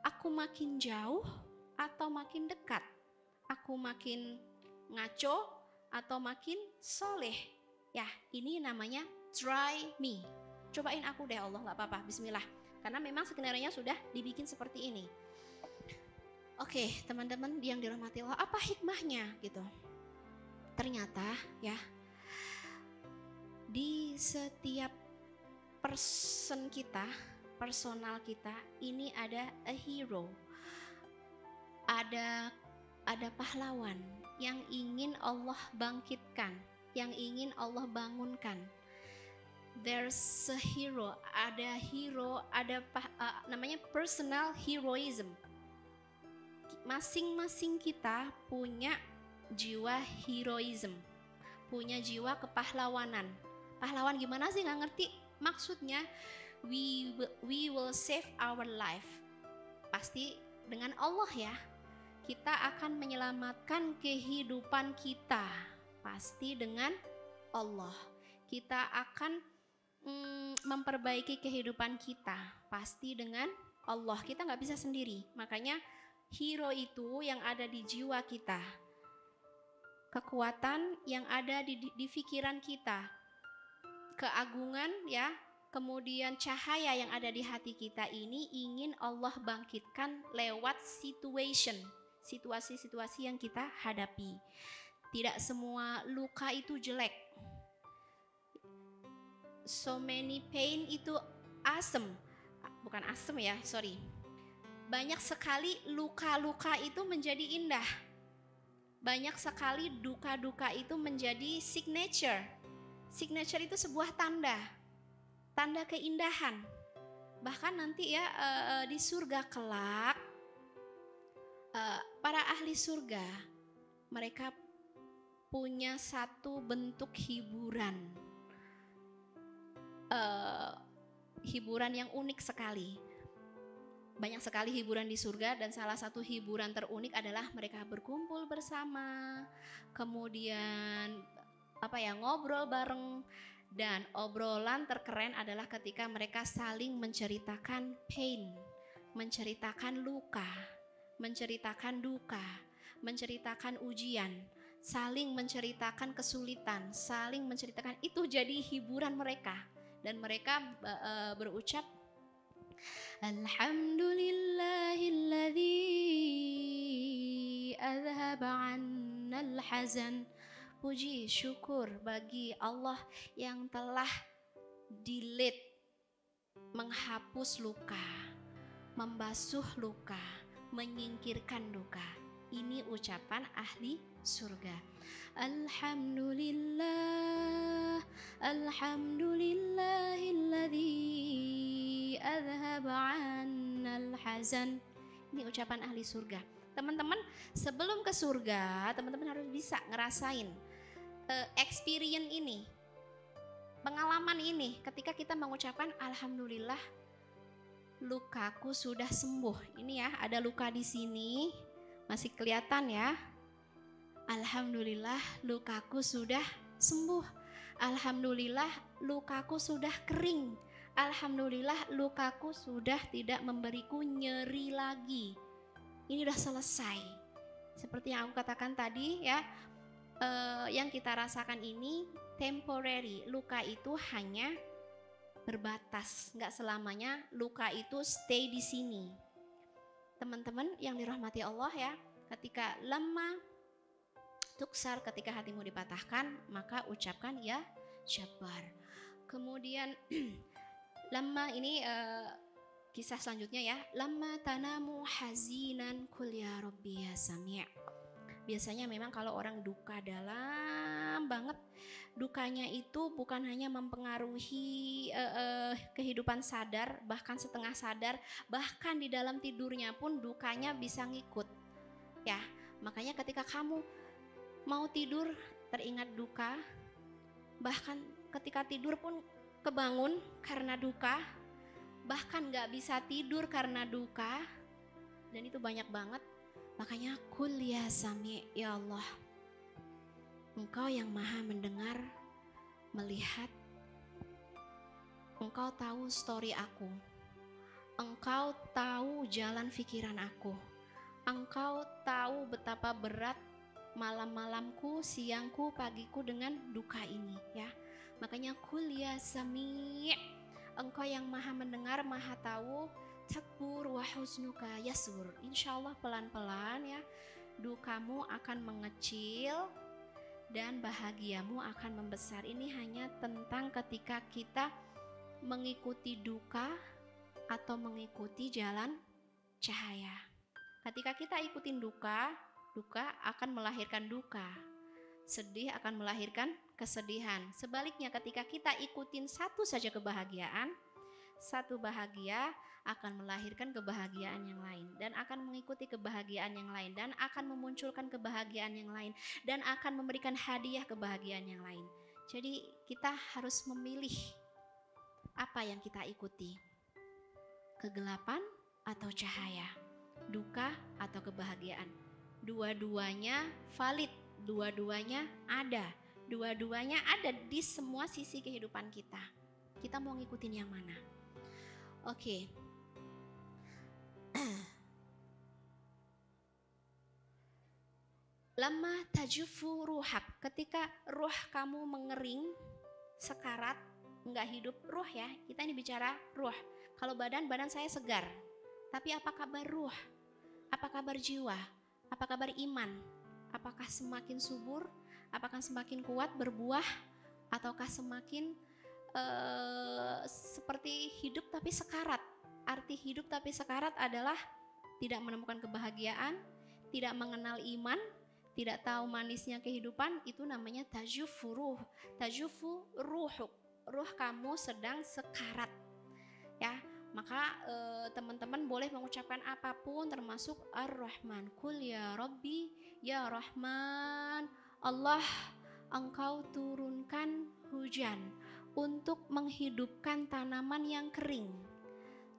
Aku makin jauh atau makin dekat? Aku makin ngaco atau makin soleh? Ya, ini namanya try me. Cobain aku deh Allah, gak apa-apa, bismillah. Karena memang skenario-nya sudah dibikin seperti ini. Oke, teman-teman yang dirahmati Allah, apa hikmahnya gitu? Ternyata ya, di setiap person kita, personal kita, ini ada a hero. Ada pahlawan yang ingin Allah bangkitkan, yang ingin Allah bangunkan. There's a hero, ada namanya personal heroism. Masing-masing kita punya jiwa heroism, punya jiwa kepahlawanan. Pahlawan gimana sih, nggak ngerti maksudnya. We will save our life. Pasti dengan Allah ya. Kita akan menyelamatkan kehidupan kita. Pasti dengan Allah. Kita akan memperbaiki kehidupan kita. Pasti dengan Allah. Kita nggak bisa sendiri. Makanya hero itu yang ada di jiwa kita. Kekuatan yang ada di pikiran kita. Keagungan ya. Kemudian cahaya yang ada di hati kita ini ingin Allah bangkitkan lewat situasi-situasi yang kita hadapi. Tidak semua luka itu jelek. So many pain itu asem. Bukan asem ya, sorry. Banyak sekali luka-luka itu menjadi indah. Banyak sekali duka-duka itu menjadi signature. Signature itu sebuah tanda keindahan. Bahkan nanti ya di surga kelak, para ahli surga mereka punya satu bentuk hiburan, hiburan yang unik sekali. Banyak sekali hiburan di surga, dan salah satu hiburan terunik adalah mereka berkumpul bersama, kemudian ngobrol bareng. Dan obrolan terkeren adalah ketika mereka saling menceritakan pain, menceritakan luka, menceritakan duka, menceritakan ujian, saling menceritakan kesulitan, saling menceritakan, itu jadi hiburan mereka. Dan mereka berucap, Alhamdulillahilladzi azhaba 'annal hazan. Puji syukur bagi Allah yang telah delete, menghapus luka, membasuh luka, menyingkirkan duka. Ini ucapan ahli surga. Alhamdulillah, alhamdulillahilladzi azhaba 'annal hazan. Ini ucapan ahli surga. Teman-teman, sebelum ke surga, teman-teman harus bisa ngerasain experience ini, pengalaman ini, ketika kita mengucapkan alhamdulillah lukaku sudah sembuh. Ini ya, ada luka di sini, masih kelihatan ya. Alhamdulillah lukaku sudah sembuh. Alhamdulillah lukaku sudah kering. Alhamdulillah lukaku sudah tidak memberiku nyeri lagi. Ini udah selesai. Seperti yang aku katakan tadi ya, yang kita rasakan ini temporary. Luka itu hanya berbatas, nggak selamanya luka itu stay di sini. Teman-teman yang dirahmati Allah ya, ketika lemah tuksar, ketika hatimu dipatahkan, maka ucapkan ya Jabbar. Kemudian lama ini kisah selanjutnya ya, lama tanamu hazinan kul ya Rabbi ya Sami'. Biasanya memang kalau orang duka dalam banget, dukanya itu bukan hanya mempengaruhi kehidupan sadar, bahkan setengah sadar, bahkan di dalam tidurnya pun dukanya bisa ngikut ya. Makanya ketika kamu mau tidur teringat duka, bahkan ketika tidur pun kebangun karena duka, bahkan gak bisa tidur karena duka, dan itu banyak banget. Makanya kul ya Sami', ya Allah, Engkau yang maha mendengar, melihat, Engkau tahu story aku, Engkau tahu jalan pikiran aku, Engkau tahu betapa berat malam-malamku, siangku, pagiku dengan duka ini ya. Makanya kul ya Sami', Engkau yang maha mendengar, maha tahu, takbur wa huznuka yasur. Insyaallah pelan-pelan ya, dukamu akan mengecil dan bahagiamu akan membesar. Ini hanya tentang ketika kita mengikuti duka atau mengikuti jalan cahaya. Ketika kita ikutin duka, duka akan melahirkan duka. Sedih akan melahirkan kesedihan. Sebaliknya ketika kita ikutin satu saja kebahagiaan, satu bahagia akan melahirkan kebahagiaan yang lain, dan akan mengikuti kebahagiaan yang lain, dan akan memunculkan kebahagiaan yang lain, dan akan memberikan hadiah kebahagiaan yang lain. Jadi kita harus memilih apa yang kita ikuti, kegelapan atau cahaya, duka atau kebahagiaan. Dua-duanya valid, dua-duanya ada di semua sisi kehidupan kita. Kita mau ngikutin yang mana? Oke. Lama tajufu ruhak, ketika ruh kamu mengering, sekarat, nggak hidup, ruh ya, kita ini bicara ruh. Kalau badan saya segar, tapi apa kabar ruh? Apa kabar jiwa? Apa kabar iman? Apakah semakin subur? Apakah semakin kuat berbuah? Ataukah semakin seperti hidup tapi sekarat? Arti hidup tapi sekarat adalah tidak menemukan kebahagiaan, tidak mengenal iman, tidak tahu manisnya kehidupan. Itu namanya tajufu ruh, tajufu ruhuk, ruh kamu sedang sekarat ya. Maka teman-teman boleh mengucapkan apapun, termasuk Ar-Rahman, kul ya Rabbi ya Rahman, Allah, Engkau turunkan hujan untuk menghidupkan tanaman yang kering,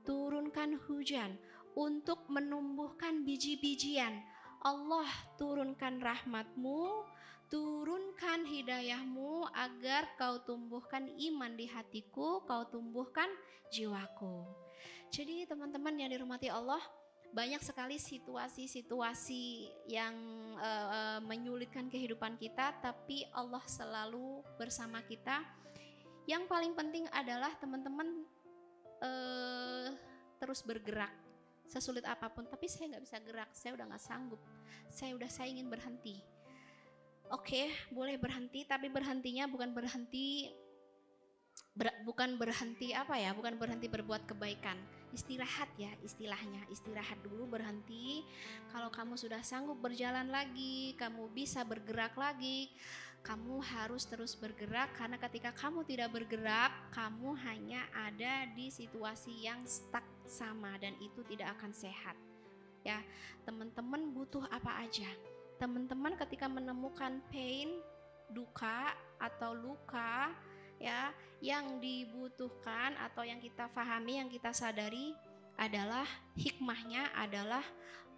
turunkan hujan untuk menumbuhkan biji-bijian. Allah, turunkan rahmatmu, turunkan hidayahmu agar kau tumbuhkan iman di hatiku, kau tumbuhkan jiwaku. Jadi teman-teman yang dirahmati Allah, banyak sekali situasi-situasi yang menyulitkan kehidupan kita, tapi Allah selalu bersama kita. Yang paling penting adalah teman-teman terus bergerak. Sesulit apapun, tapi saya nggak bisa gerak, saya udah nggak sanggup, saya ingin berhenti. Oke, boleh berhenti, tapi berhentinya bukan berhenti apa ya, bukan berhenti berbuat kebaikan. Istirahat ya, istilahnya istirahat dulu, berhenti. Kalau kamu sudah sanggup berjalan lagi, kamu bisa bergerak lagi, kamu harus terus bergerak. Karena ketika kamu tidak bergerak, kamu hanya ada di situasi yang stuck sama, dan itu tidak akan sehat ya. Teman-teman butuh apa aja? Teman-teman ketika menemukan pain, duka atau luka ya, yang dibutuhkan atau yang kita pahami, yang kita sadari adalah hikmahnya adalah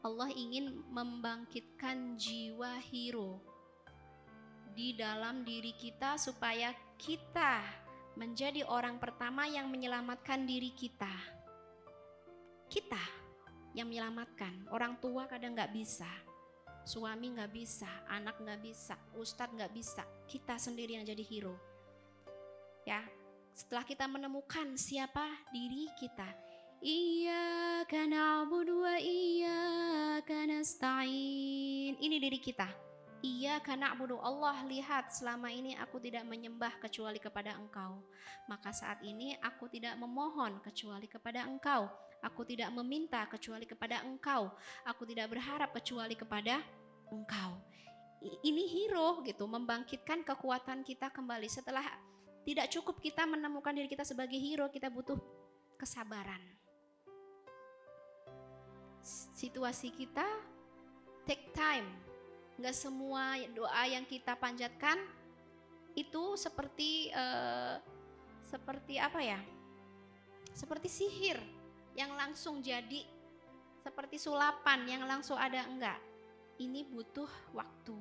Allah ingin membangkitkan jiwa hero di dalam diri kita, supaya kita menjadi orang pertama yang menyelamatkan diri kita. Kita yang menyelamatkan, orang tua kadang nggak bisa. suami nggak bisa, anak nggak bisa, ustadz nggak bisa, kita sendiri yang jadi hero. Ya, setelah kita menemukan siapa diri kita, iyyaka na'budu wa iyyaka nasta'in, ini diri kita. Iyyaka na'budu, Allah lihat selama ini aku tidak menyembah kecuali kepada Engkau, maka saat ini aku tidak memohon kecuali kepada Engkau, aku tidak meminta kecuali kepada Engkau, aku tidak berharap kecuali kepada Engkau. Ini hero gitu, membangkitkan kekuatan kita kembali. Setelah tidak cukup kita menemukan diri kita sebagai hero, kita butuh kesabaran. Situasi kita take time. Nggak semua doa yang kita panjatkan itu seperti apa ya? Seperti sihir yang langsung jadi, seperti sulapan yang langsung ada, enggak. Ini butuh waktu.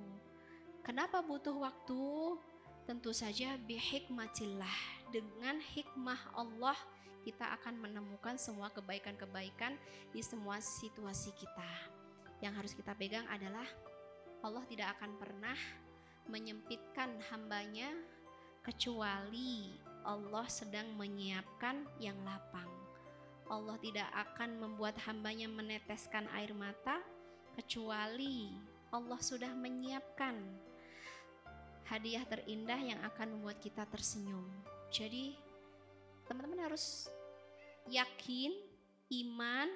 Kenapa butuh waktu? Tentu saja bihikmatillah, dengan hikmah Allah kita akan menemukan semua kebaikan-kebaikan di semua situasi kita. Yang harus kita pegang adalah Allah tidak akan pernah menyempitkan hambanya kecuali Allah sedang menyiapkan yang lapang. Allah tidak akan membuat hambanya meneteskan air mata kecuali Allah sudah menyiapkan hadiah terindah yang akan membuat kita tersenyum. Jadi teman-teman harus yakin, iman,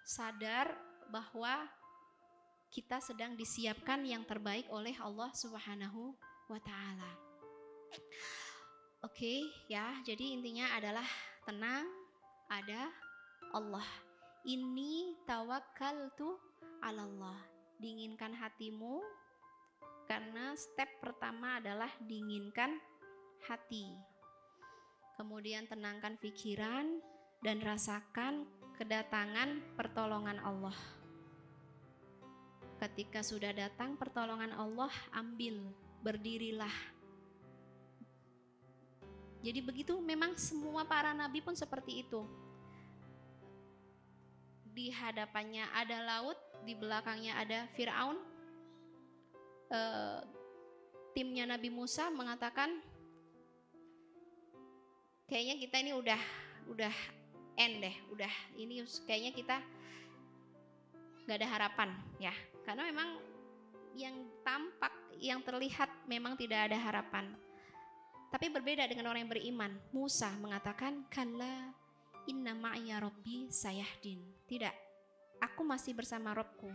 sadar bahwa kita sedang disiapkan yang terbaik oleh Allah Subhanahu wa Ta'ala. Oke, ya, jadi intinya adalah tenang, ada Allah. Inni tawakkaltu 'ala Allah. Dinginkan hatimu, karena step pertama adalah dinginkan hati. Kemudian tenangkan pikiran dan rasakan kedatangan pertolongan Allah. Ketika sudah datang pertolongan Allah, ambil, berdirilah. Jadi begitu, memang semua para nabi pun seperti itu. Di hadapannya ada laut, di belakangnya ada Fir'aun. Timnya Nabi Musa mengatakan, kayaknya kita ini udah end deh, ini kayaknya kita gak ada harapan ya, karena memang yang tampak, yang terlihat memang tidak ada harapan. Tapi berbeda dengan orang yang beriman. Musa mengatakan, kalla inna ma'ya rabbi sayahdin. Tidak, aku masih bersama Robku.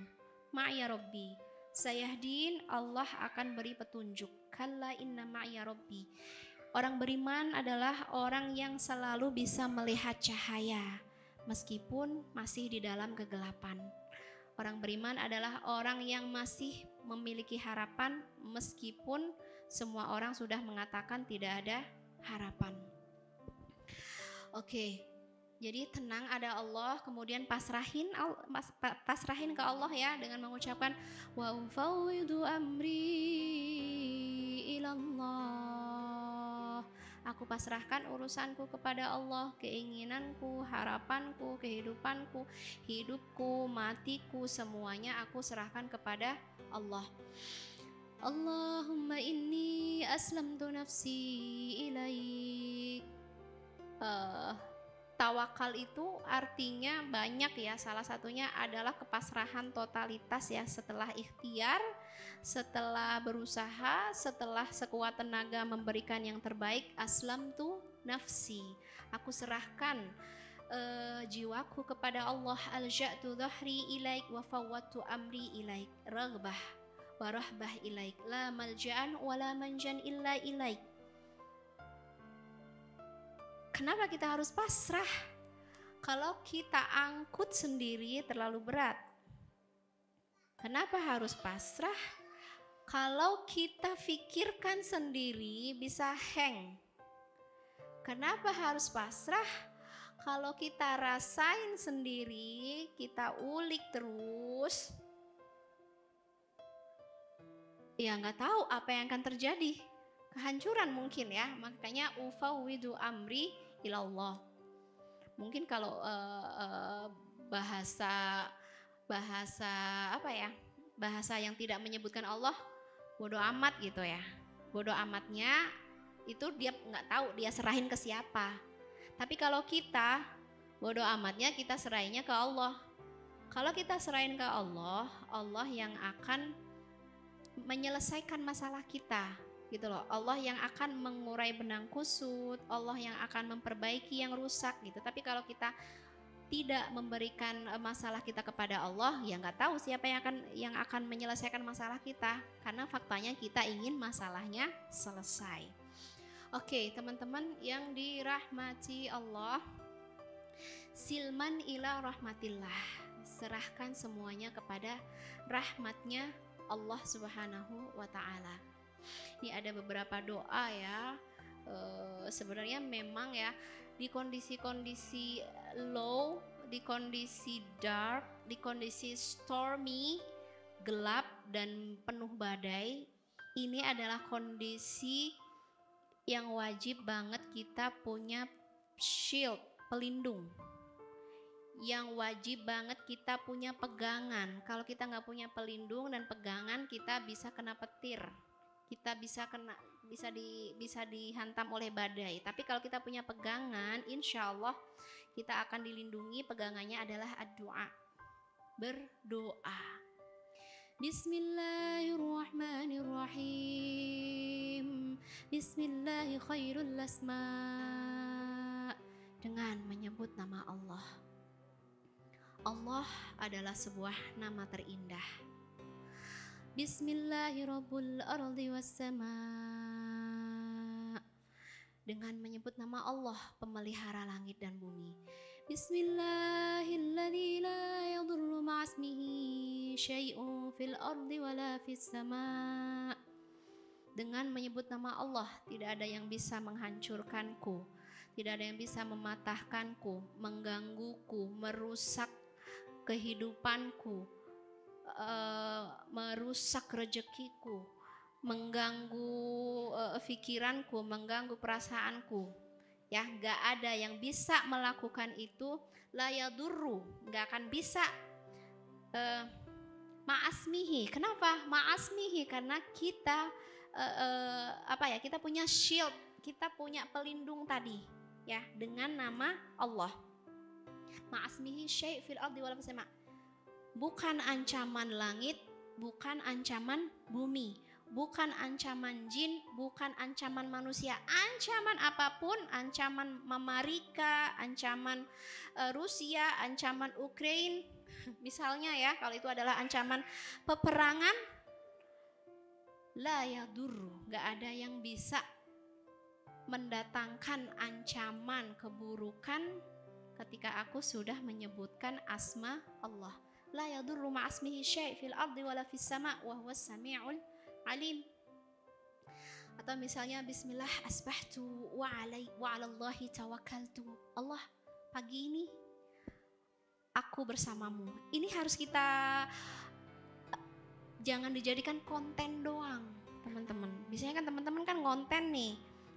Ma'ya rabbi sayahdin, Allah akan beri petunjuk. Kalla inna ma'ya rabbi. Orang beriman adalah orang yang selalu bisa melihat cahaya meskipun masih di dalam kegelapan. Orang beriman adalah orang yang masih memiliki harapan meskipun semua orang sudah mengatakan tidak ada harapan. Oke, jadi tenang, ada Allah, kemudian pasrahin ke Allah ya, dengan mengucapkan wa ufawwidu amri ilallah. Aku pasrahkan urusanku kepada Allah, keinginanku, harapanku, kehidupanku, hidupku, matiku, semuanya aku serahkan kepada Allah. Allahumma inni aslamtu nafsi ilaik. Tawakal itu artinya banyak ya, salah satunya adalah kepasrahan totalitas ya, setelah ikhtiar, setelah berusaha, setelah sekuat tenaga memberikan yang terbaik. Aslamtu nafsi, aku serahkan jiwaku kepada Allah. Alja'tu dhahri ilaik wa fawwattu amri ilaik, raghbah wa rahbah ilaik, la malja'an wa la manjan illa ilaik. Kenapa kita harus pasrah? Kalau kita angkut sendiri terlalu berat. Kenapa harus pasrah? Kalau kita pikirkan sendiri bisa hang. Kenapa harus pasrah? Kalau kita rasain sendiri, kita ulik terus, ya nggak tahu apa yang akan terjadi. Kehancuran mungkin ya. Makanya ufawwidu amri ilallah. Mungkin kalau bahasa apa ya, bahasa yang tidak menyebutkan Allah, bodoh amat gitu ya. Bodoh amatnya itu dia nggak tahu dia serahin ke siapa. Tapi kalau kita bodoh amatnya kita serahinnya ke Allah. Kalau kita serahin ke Allah, Allah yang akan menyelesaikan masalah kita gitu loh. Allah yang akan mengurai benang kusut, Allah yang akan memperbaiki yang rusak gitu. Tapi kalau kita tidak memberikan masalah kita kepada Allah, ya nggak tahu siapa yang akan menyelesaikan masalah kita, karena faktanya kita ingin masalahnya selesai. Oke, teman-teman yang dirahmati Allah, silman ila rahmatillah, serahkan semuanya kepada rahmatnya Allah Subhanahu wa ta'ala. Ini ada beberapa doa ya. Sebenarnya memang ya di kondisi-kondisi low, di kondisi dark, di kondisi stormy, gelap dan penuh badai, ini adalah kondisi yang wajib banget kita punya shield, pelindung. Yang wajib banget kita punya pegangan. Kalau kita nggak punya pelindung dan pegangan, kita bisa kena petir, kita bisa dihantam oleh badai. Tapi kalau kita punya pegangan, insya Allah kita akan dilindungi. Pegangannya adalah doa, berdoa. Bismillahirrahmanirrahim. Bismillahi khairul asma. Dengan menyebut nama Allah. Allah adalah sebuah nama terindah. Bismillahirrabbil ardi wassama. Dengan menyebut nama Allah, pemelihara langit dan bumi. Bismillahilladzi la yadurru ma'asmihi syai'un fil ardi wala fis sama. Dengan menyebut nama Allah, tidak ada yang bisa menghancurkanku, tidak ada yang bisa mematahkanku, menggangguku, merusak kehidupanku, merusak rezekiku, mengganggu pikiranku, mengganggu perasaanku. Ya, gak ada yang bisa melakukan itu. La yadurru, gak akan bisa. Ma'asmihi, kenapa? Ma'asmihi, karena kita kita punya shield, kita punya pelindung tadi, ya, dengan nama Allah. Ma'asmihi syai' fil ardi wala fis sama. Bukan ancaman langit, bukan ancaman bumi, bukan ancaman jin, bukan ancaman manusia. Ancaman apapun, ancaman Amerika, ancaman Rusia, ancaman Ukraina, misalnya ya, kalau itu adalah ancaman peperangan, la yadurru, gak ada yang bisa mendatangkan ancaman keburukan ketika aku sudah menyebutkan asma Allah. La yadurru ma'asmihi syai' fil ardi wala fis sama' wa huwas sami'ul alim. Atau misalnya bismillah asbahtu wa 'alallahi tawakkaltu. Allah, pagi ini aku bersamamu. Ini harus kita jangan dijadikan konten doang, teman-teman. Biasanya kan teman-teman kan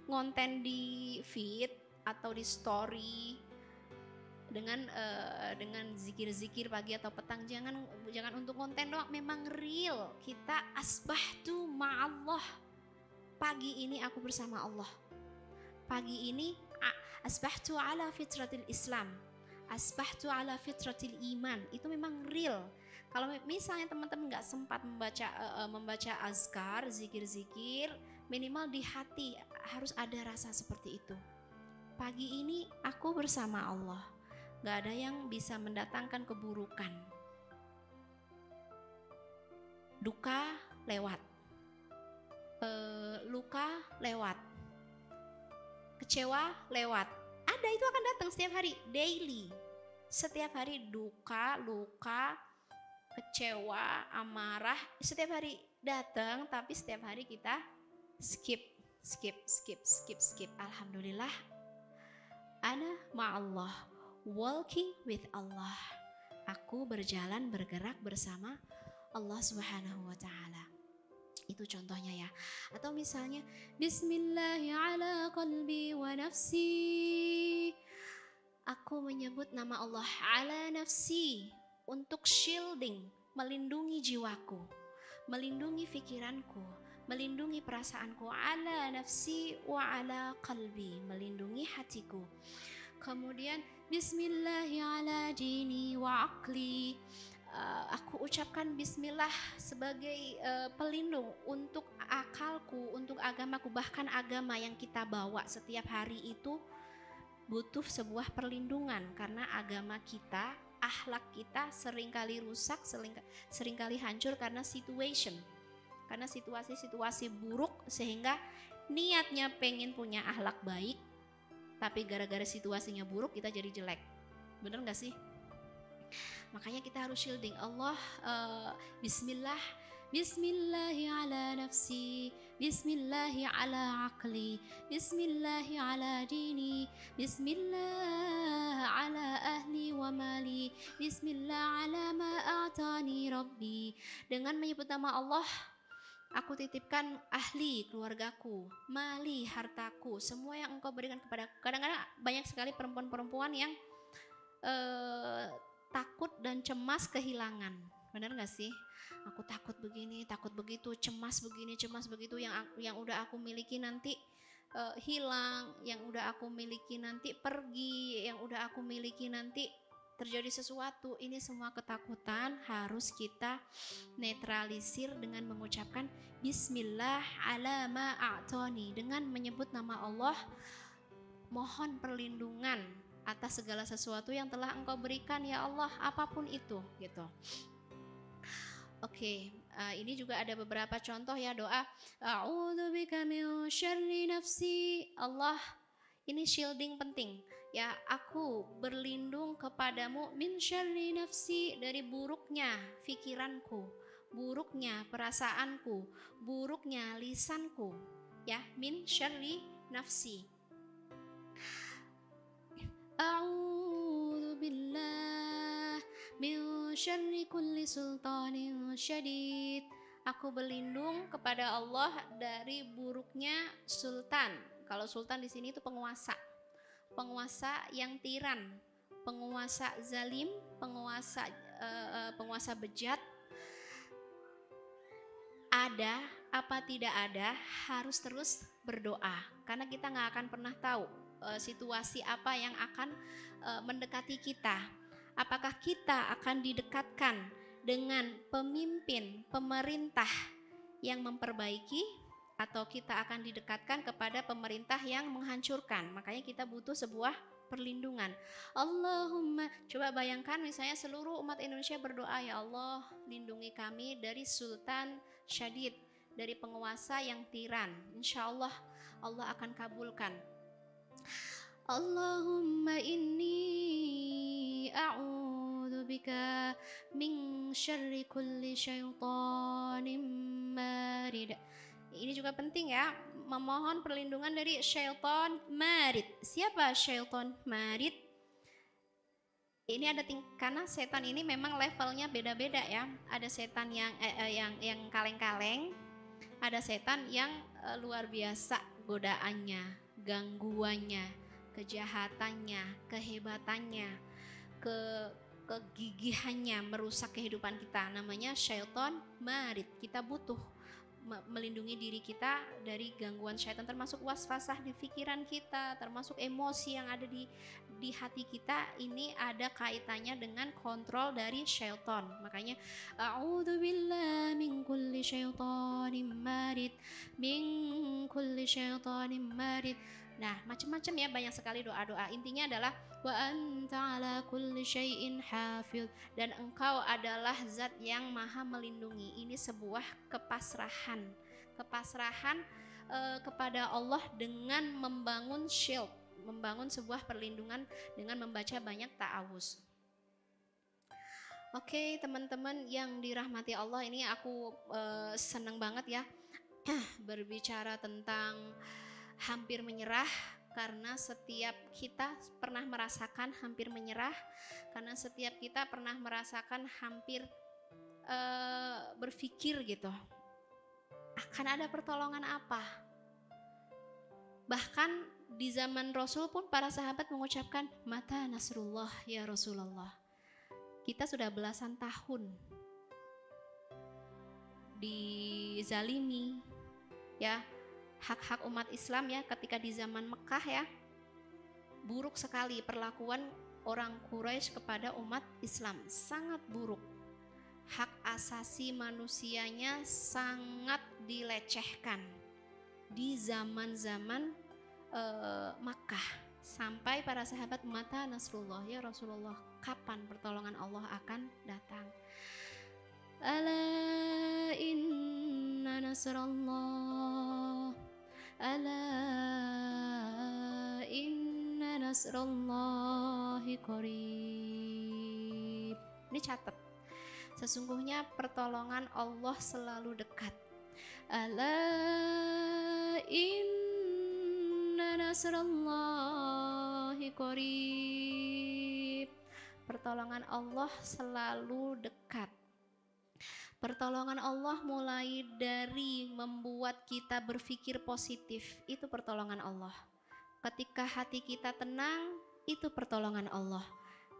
ngonten di feed atau di story dengan zikir-zikir pagi atau petang. Jangan untuk konten doang, memang real. Kita asbahtu ma'allah, pagi ini aku bersama Allah. Pagi ini asbahtu ala fitratil Islam, asbahtu ala fitratil iman. Itu memang real. Kalau misalnya teman-teman gak sempat membaca azkar, zikir-zikir, minimal di hati harus ada rasa seperti itu. Pagi ini aku bersama Allah, gak ada yang bisa mendatangkan keburukan. Duka lewat, luka lewat, kecewa lewat. Ada, itu akan datang setiap hari, daily. Setiap hari duka, luka, kecewa, amarah, setiap hari datang. Tapi setiap hari kita skip. Alhamdulillah, ana ma'allah, walking with Allah. Aku berjalan, bergerak bersama Allah Subhanahu wa ta'ala. Itu contohnya ya. Atau misalnya bismillahi ala qalbi wa nafsi. Aku menyebut nama Allah ala nafsi untuk shielding, melindungi jiwaku, melindungi pikiranku, melindungi perasaanku, ala nafsi wa ala qalbi, melindungi hatiku. Kemudian bismillahi ala dini wa aqli, aku ucapkan bismillah sebagai pelindung untuk akalku, untuk agamaku. Bahkan agama yang kita bawa setiap hari itu butuh sebuah perlindungan, karena agama kita, akhlak kita seringkali rusak, seringkali hancur karena situasi buruk, sehingga niatnya pengen punya akhlak baik, tapi gara-gara situasinya buruk kita jadi jelek. Bener gak sih? Makanya kita harus shielding. Allah, bismillah, bismillahi ala nafsi, bismillahi ala aqli, bismillahi ala dini, bismillah ala ahli wa mali, bismillah ala ma a'tani rabbi. Dengan menyebut nama Allah, aku titipkan ahli, keluargaku, mali, hartaku, semua yang engkau berikan kepadaku. Kadang-kadang banyak sekali perempuan-perempuan yang takut dan cemas kehilangan. Benar gak sih? Aku takut begini, takut begitu, cemas begini, cemas begitu. Yang udah aku miliki nanti hilang, yang udah aku miliki nanti pergi, yang udah aku miliki nanti terjadi sesuatu. Ini semua ketakutan harus kita netralisir dengan mengucapkan bismillah ala ma a'tani, dengan menyebut nama Allah, mohon perlindungan atas segala sesuatu yang telah engkau berikan ya Allah, apapun itu gitu. Oke, ini juga ada beberapa contoh ya doa. A'udzubika min syarri nafsi. Allah, ini shielding penting ya. Aku berlindung kepadamu min syarri nafsi, dari buruknya pikiranku, buruknya perasaanku, buruknya lisanku ya. Min syarri nafsi. A'udzu billah min syarri kulli sultanin syadid. Aku berlindung kepada Allah dari buruknya sultan. Kalau sultan di sini itu penguasa. Penguasa yang tiran, penguasa zalim, penguasa bejat. Ada apa tidak ada, harus terus berdoa, karena kita nggak akan pernah tahu situasi apa yang akan mendekati kita. Apakah kita akan didekatkan dengan pemimpin, pemerintah yang memperbaiki, atau kita akan didekatkan kepada pemerintah yang menghancurkan? Makanya kita butuh sebuah perlindungan. Allahumma, coba bayangkan misalnya seluruh umat Indonesia berdoa, ya Allah lindungi kami dari sultan syadid, dari penguasa yang tiran. Insya Allah Allah akan kabulkan. Allahumma inni a'udzu bika min syarri kulli syaitanin marid. Ini juga penting ya, memohon perlindungan dari syaitan marid. Siapa syaitan marid? Ini ada karena setan ini memang levelnya beda-beda ya. Ada setan yang kaleng-kaleng, ada setan yang luar biasa godaannya, gangguannya, kejahatannya, kehebatannya, kegigihannya merusak kehidupan kita. Namanya syaitan marid. Kita butuh melindungi diri kita dari gangguan syaitan, termasuk waswasah di pikiran kita, termasuk emosi yang ada di hati kita. Ini ada kaitannya dengan kontrol dari syaitan. Makanya a'udzubillahi min kulli syaitanin marid, min kulli syaitanin marid. Nah, macam-macam ya, banyak sekali doa-doa. Intinya adalah wa anta ala kulli syai'in hafiz, dan engkau adalah zat yang maha melindungi. Ini sebuah kepasrahan kepada Allah dengan membangun shield, membangun sebuah perlindungan dengan membaca banyak ta'awuz. Oke, teman-teman yang dirahmati Allah, ini aku senang banget ya berbicara tentang hampir menyerah, karena setiap kita pernah merasakan hampir menyerah, karena setiap kita pernah merasakan hampir berpikir gitu, akan ada pertolongan apa. Bahkan di zaman Rasul pun para sahabat mengucapkan mata nasrullah ya Rasulullah. Kita sudah belasan tahun dizalimi, ya, hak-hak umat Islam ya ketika di zaman Mekah ya, buruk sekali perlakuan orang Quraisy kepada umat Islam, sangat buruk. Hak asasi manusianya sangat dilecehkan di zaman-zaman Makkah, sampai para sahabat mata Nasrullah, ya Rasulullah, kapan pertolongan Allah akan datang? Ala inna nasrallah, ala inna nasrallahi qarib. Ini catat, sesungguhnya pertolongan Allah selalu dekat. Ala inna nasrallahi qarib. Pertolongan Allah selalu dekat. Pertolongan Allah mulai dari membuat kita berpikir positif, itu pertolongan Allah. Ketika hati kita tenang, itu pertolongan Allah.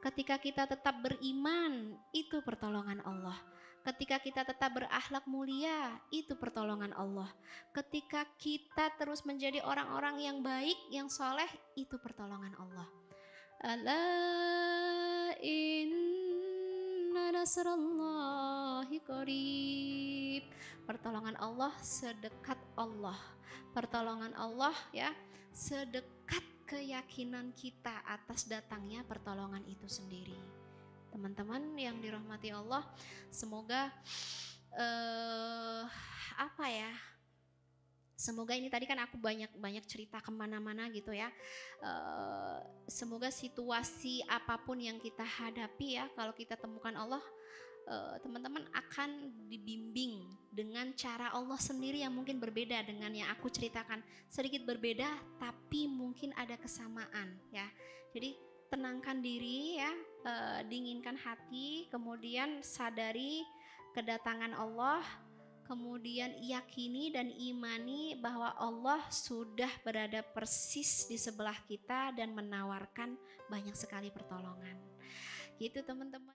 Ketika kita tetap beriman, itu pertolongan Allah. Ketika kita tetap berakhlak mulia, itu pertolongan Allah. Ketika kita terus menjadi orang-orang yang baik, yang soleh, itu pertolongan Allah. Ala inna nasrallahi qarib. Pertolongan Allah sedekat Allah. Pertolongan Allah ya sedekat keyakinan kita atas datangnya pertolongan itu sendiri. Teman-teman yang dirahmati Allah, semoga semoga ini tadi kan aku banyak cerita kemana-mana gitu ya. Semoga situasi apapun yang kita hadapi ya, kalau kita temukan Allah, teman-teman akan dibimbing dengan cara Allah sendiri yang mungkin berbeda dengan yang aku ceritakan. Sedikit berbeda tapi mungkin ada kesamaan ya. Jadi tenangkan diri ya, dinginkan hati, kemudian sadari kedatangan Allah, kemudian yakini dan imani bahwa Allah sudah berada persis di sebelah kita dan menawarkan banyak sekali pertolongan. Gitu teman-teman.